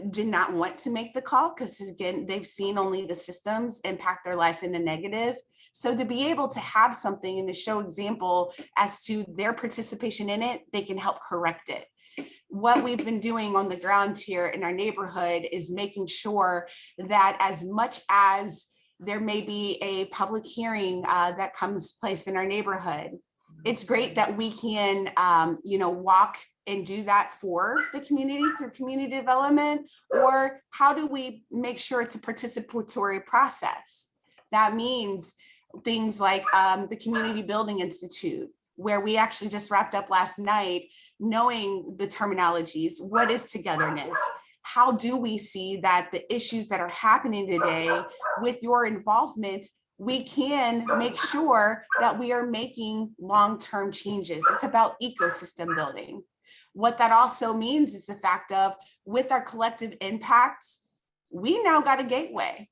did not want to make the call because, again, they've seen only the systems impact their life in the negative. So to be able to have something and to show example as to their participation in it, they can help correct it. What we've been doing on the ground here in our neighborhood is making sure that as much as there may be a public hearing that comes place in our neighborhood, it's great that we can, you know, walk and do that for the community through community development, or how do we make sure it's a participatory process? That means things like the Community Building Institute, where we actually just wrapped up last night, knowing the terminologies. What is togetherness? How do we see that the issues that are happening today, with your involvement, we can make sure that we are making long-term changes? It's about ecosystem building. What that also means is the fact of, with our collective impacts, we now got a gateway.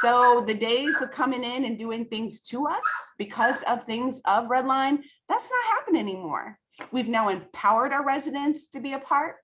So the days of coming in and doing things to us because of things of redline, that's not happening anymore. We've now empowered our residents to be a part.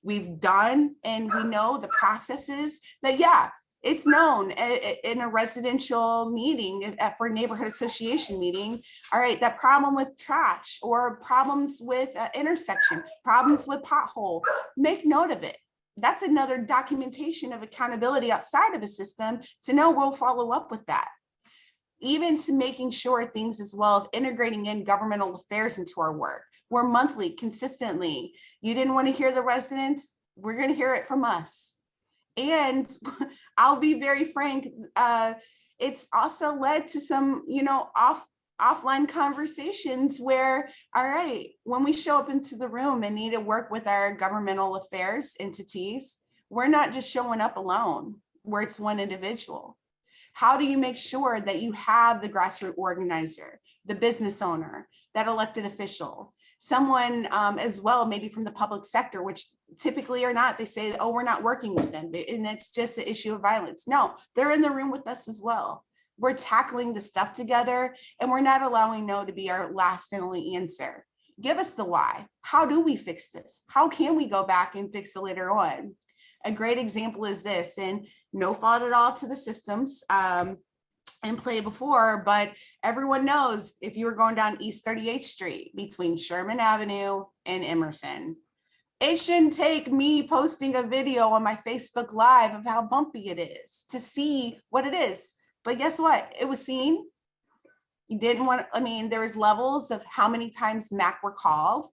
We've done, and we know the processes that, yeah, it's known in a residential meeting for a neighborhood association meeting. All right, that problem with trash or problems with intersection, problems with pothole, make note of it. That's another documentation of accountability outside of a system to know we'll follow up with that. Even to making sure things as well of integrating in governmental affairs into our work. We're monthly, consistently. You didn't want to hear the residents, we're going to hear it from us. And I'll be very frank, it's also led to some, you know, offline conversations where, all right, when we show up into the room and need to work with our governmental affairs entities, we're not just showing up alone, where it's one individual. How do you make sure that you have the grassroots organizer, the business owner, that elected official, someone as well, maybe from the public sector, which typically are not, they say, oh, we're not working with them, and it's just an issue of violence. No, they're in the room with us as well. We're tackling the stuff together, and we're not allowing no to be our last and only answer. Give us the why. How do we fix this? How can we go back and fix it later on? A great example is this, and no fault at all to the systems in play before, but everyone knows if you were going down East 38th Street between Sherman Avenue and Emerson, it shouldn't take me posting a video on my Facebook Live of how bumpy it is to see what it is. But guess what? It was seen. You didn't want, I mean, there was levels of how many times MAC were called,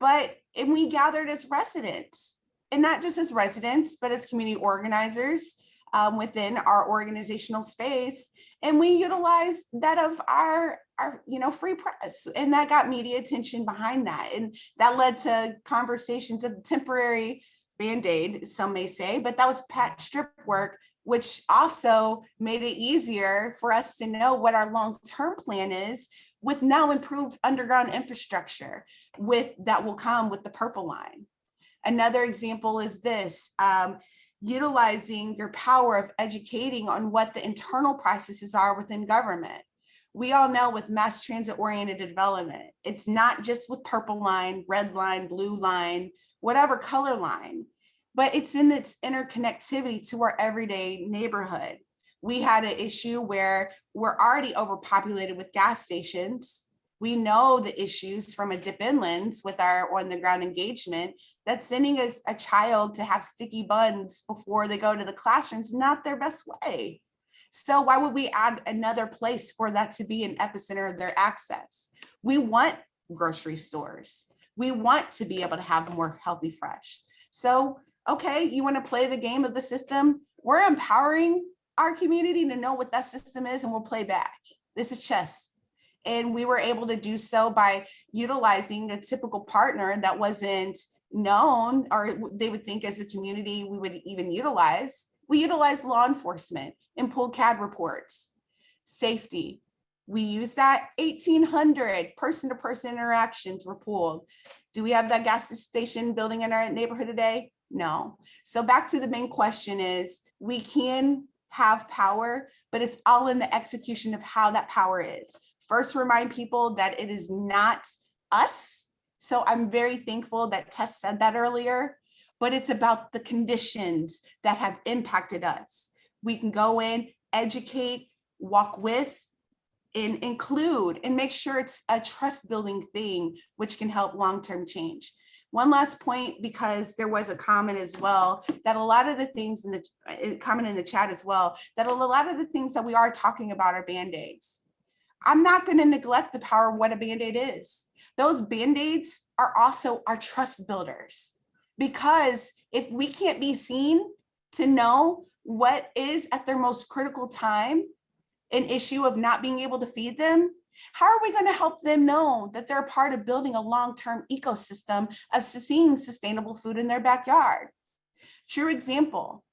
and we gathered as residents, and not just as residents, but as community organizers within our organizational space. And we utilized that of our free press, and that got media attention behind that. And that led to conversations of temporary Band-Aid, some may say, but that was patch strip work, which also made it easier for us to know what our long-term plan is with now improved underground infrastructure that will come with the Purple Line. Another example is this, utilizing your power of educating on what the internal processes are within government. We all know with mass transit oriented development, it's not just with Purple Line, Red Line, Blue Line, whatever color line, but it's in its interconnectivity to our everyday neighborhood. We had an issue where we're already overpopulated with gas stations. We know the issues from a dip inlands with our on the ground engagement, that sending a child to have sticky buns before they go to the classroom is not their best way. So why would we add another place for that to be an epicenter of their access? We want grocery stores. We want to be able to have more healthy, fresh. So, okay, you want to play the game of the system? We're empowering our community to know what that system is, and we'll play back. This is chess. And we were able to do so by utilizing a typical partner that wasn't known, or they would think as a community we would even utilize. We utilize law enforcement and pull CAD reports, safety. We use that. 1,800 person-to-person interactions were pulled. Do we have that gas station building in our neighborhood today? No. So back to the main question is, we can have power, but it's all in the execution of how that power is. First, remind people that it is not us. So I'm very thankful that Tess said that earlier, but it's about the conditions that have impacted us. We can go in, educate, walk with, and include, and make sure it's a trust building thing, which can help long-term change. One last point, because there was a comment as well, that a lot of the things in the comment in the chat as well, that a lot of the things that we are talking about are Band-Aids. I'm not going to neglect the power of what a Band-Aid is. Those Band-Aids are also our trust builders, because if we can't be seen to know what is at their most critical time, an issue of not being able to feed them, how are we going to help them know that they're a part of building a long-term ecosystem of seeing sustainable food in their backyard? True example,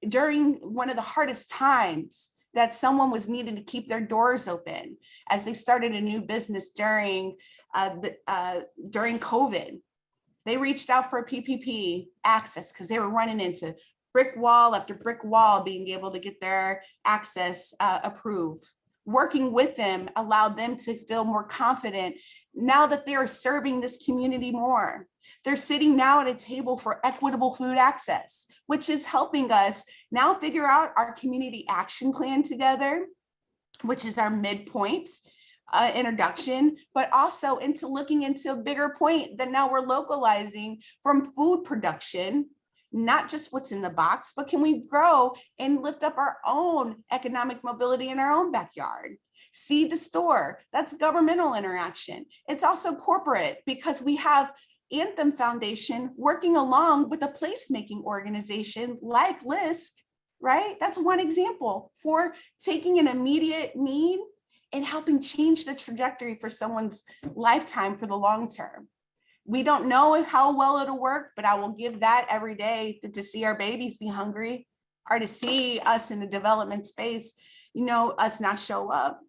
during one of the hardest times that someone was needing to keep their doors open as they started a new business during COVID, they reached out for a PPP access because they were running into brick wall after brick wall being able to get their access approved. Working with them allowed them to feel more confident now that they are serving this community more. They're sitting now at a table for equitable food access, which is helping us now figure out our community action plan together, which is our midpoint introduction, but also into looking into a bigger point that now we're localizing from food production, not just what's in the box, but can we grow and lift up our own economic mobility in our own backyard? Seed to store, that's governmental interaction. It's also corporate, because we have Anthem Foundation working along with a placemaking organization like LISC, right? That's one example for taking an immediate need and helping change the trajectory for someone's lifetime for the long term. We don't know how well it'll work, but I will give that every day to see our babies be hungry, or to see us in the development space, us not show up.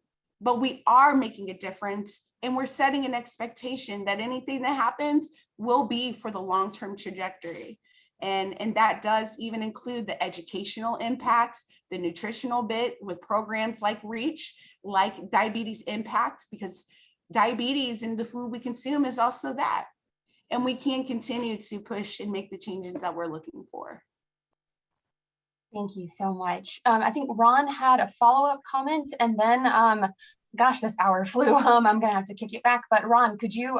But we are making a difference And we're setting an expectation that anything that happens will be for the long-term trajectory. And that does even include the educational impacts, the nutritional bit with programs like REACH, like diabetes impact, because diabetes in the food we consume is also that. And we can continue to push and make the changes that we're looking for. Thank you so much. I think Ron had a follow-up comment, and then, gosh, this hour flew. I'm gonna have to kick it back. But Ron, could you,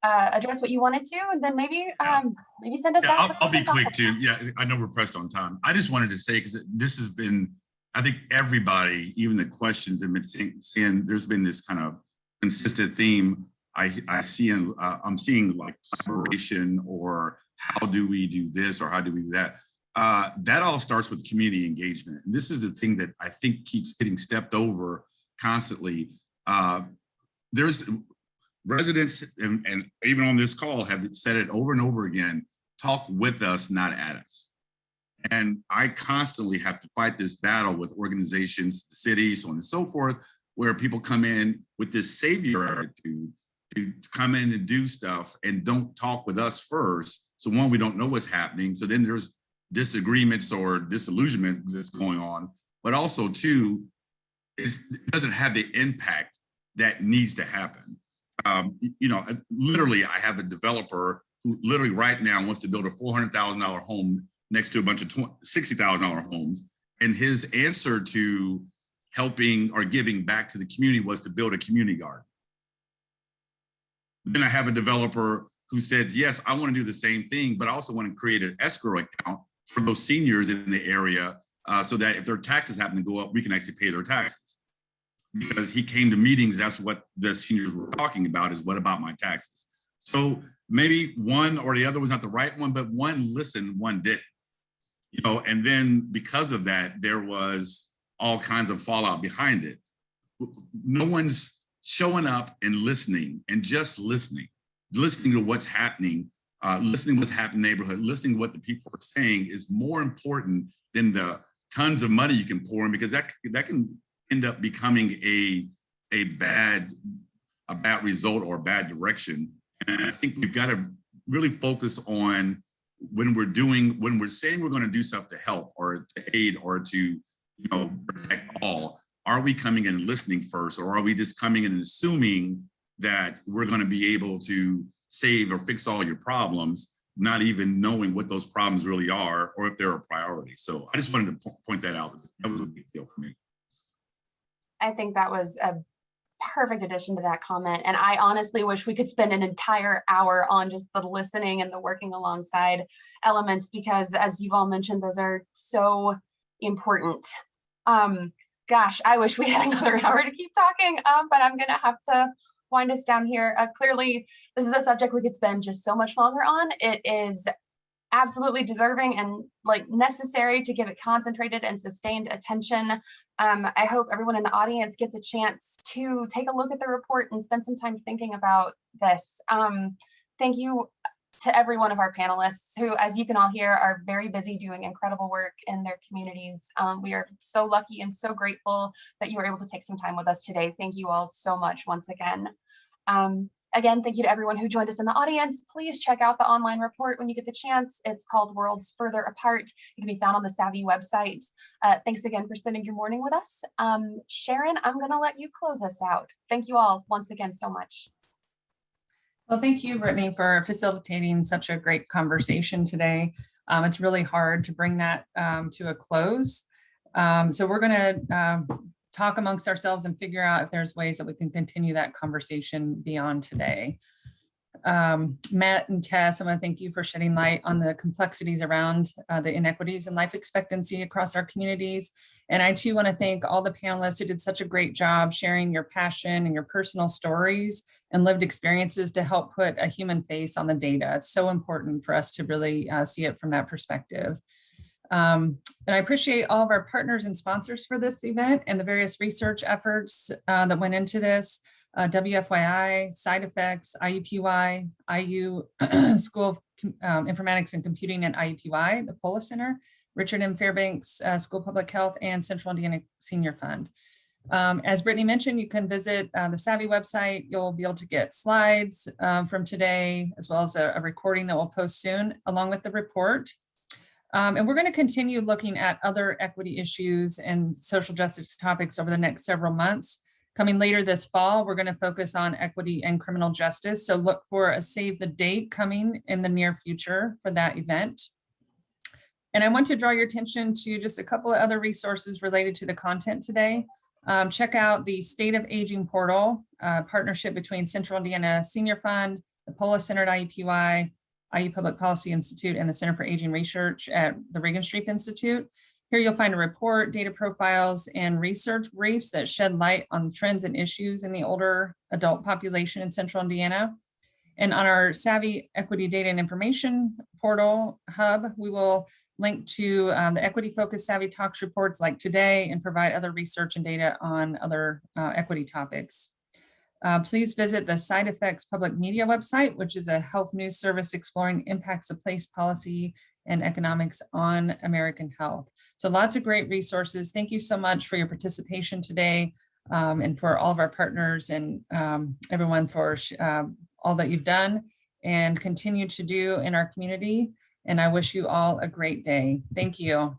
address what you wanted to, and then maybe send us out? I'll be quick too. Yeah, I know we're pressed on time. I just wanted to say, because this has been, I think everybody, even the questions have been saying there's been this kind of consistent theme. I see, I'm seeing like collaboration, or how do we do this, or how do we do that? That all starts with community engagement. And this is the thing that I think keeps getting stepped over constantly. There's residents, and even on this call, have said it over and over again: talk with us, not at us. And I constantly have to fight this battle with organizations, cities, so on and so forth, where people come in with this savior attitude to come in and do stuff and don't talk with us first. So one, we don't know what's happening. So then there's disagreements or disillusionment that's going on. But also two, it doesn't have the impact that needs to happen. Literally, I have a developer who literally right now wants to build a $400,000 home next to a bunch of $60,000 homes. And his answer to helping or giving back to the community was to build a community garden. Then I have a developer who says, yes, I want to do the same thing, but I also want to create an escrow account for those seniors in the area, so that if their taxes happen to go up, we can actually pay their taxes. Because he came to meetings, that's what the seniors were talking about, is what about my taxes? So maybe one or the other was not the right one, but one listened, one didn't. And then because of that, there was all kinds of fallout behind it. No one's showing up and listening, and just listening to what's happening, listening to what's happening in the neighborhood, listening to what the people are saying is more important than the tons of money you can pour in, because that can end up becoming a bad result or a bad direction. And I think we've got to really focus on when we're saying we're going to do stuff to help or to aid or to protect all. Are we coming in and listening first, or are we just coming in and assuming that we're going to be able to save or fix all your problems, not even knowing what those problems really are or if they're a priority? So I just wanted to point that out. That was a big deal for me. I think that was a perfect addition to that comment. And I honestly wish we could spend an entire hour on just the listening and the working alongside elements, because as you've all mentioned, those are so important. Gosh, I wish we had another hour to keep talking, but I'm going to have to wind us down here. Clearly, this is a subject we could spend just so much longer on. It is absolutely deserving and necessary to give it concentrated and sustained attention. I hope everyone in the audience gets a chance to take a look at the report and spend some time thinking about this. Thank you to every one of our panelists who, as you can all hear, are very busy doing incredible work in their communities. We are so lucky and so grateful that you were able to take some time with us today. Thank you all so much once again. Again, thank you to everyone who joined us in the audience. Please check out the online report when you get the chance. It's called Worlds Further Apart. It can be found on the SAVI website. Thanks again for spending your morning with us. Sharon, I'm going to let you close us out. Thank you all once again so much. Well, thank you, Brittany, for facilitating such a great conversation today. It's really hard to bring that to a close. So we're going to talk amongst ourselves and figure out if there's ways that we can continue that conversation beyond today. Matt and Tess, I want to thank you for shedding light on the complexities around the inequities in life expectancy across our communities. And I too want to thank all the panelists who did such a great job sharing your passion and your personal stories and lived experiences to help put a human face on the data. It's so important for us to really see it from that perspective. And I appreciate all of our partners and sponsors for this event and the various research efforts that went into this. WFYI, Side Effects, IUPY, IU School of Informatics and Computing at IUPY, the Polis Center, Richard M. Fairbanks School of Public Health, and Central Indiana Senior Fund. As Brittany mentioned, you can visit the SAVI website. You'll be able to get slides from today, as well as a recording that we'll post soon, along with the report. And we're going to continue looking at other equity issues and social justice topics over the next several months. Coming later this fall, we're going to focus on equity and criminal justice. So look for a save the date coming in the near future for that event. And I want to draw your attention to just a couple of other resources related to the content today. Check out the State of Aging portal, partnership between Central Indiana Senior Fund, the Polis Center at IUPUI, IU Public Policy Institute, and the Center for Aging Research at the Reagan Street Institute. Here you'll find a report, data profiles, and research briefs that shed light on the trends and issues in the older adult population in Central Indiana. And on our SAVI Equity Data and Information portal hub, we will link to the equity-focused SAVI Talks reports like today and provide other research and data on other equity topics. Please visit the Side Effects Public Media website, which is a health news service exploring impacts of place policy and economics on American health. So lots of great resources. Thank you so much for your participation today and for all of our partners and everyone for all that you've done and continue to do in our community. And I wish you all a great day. Thank you.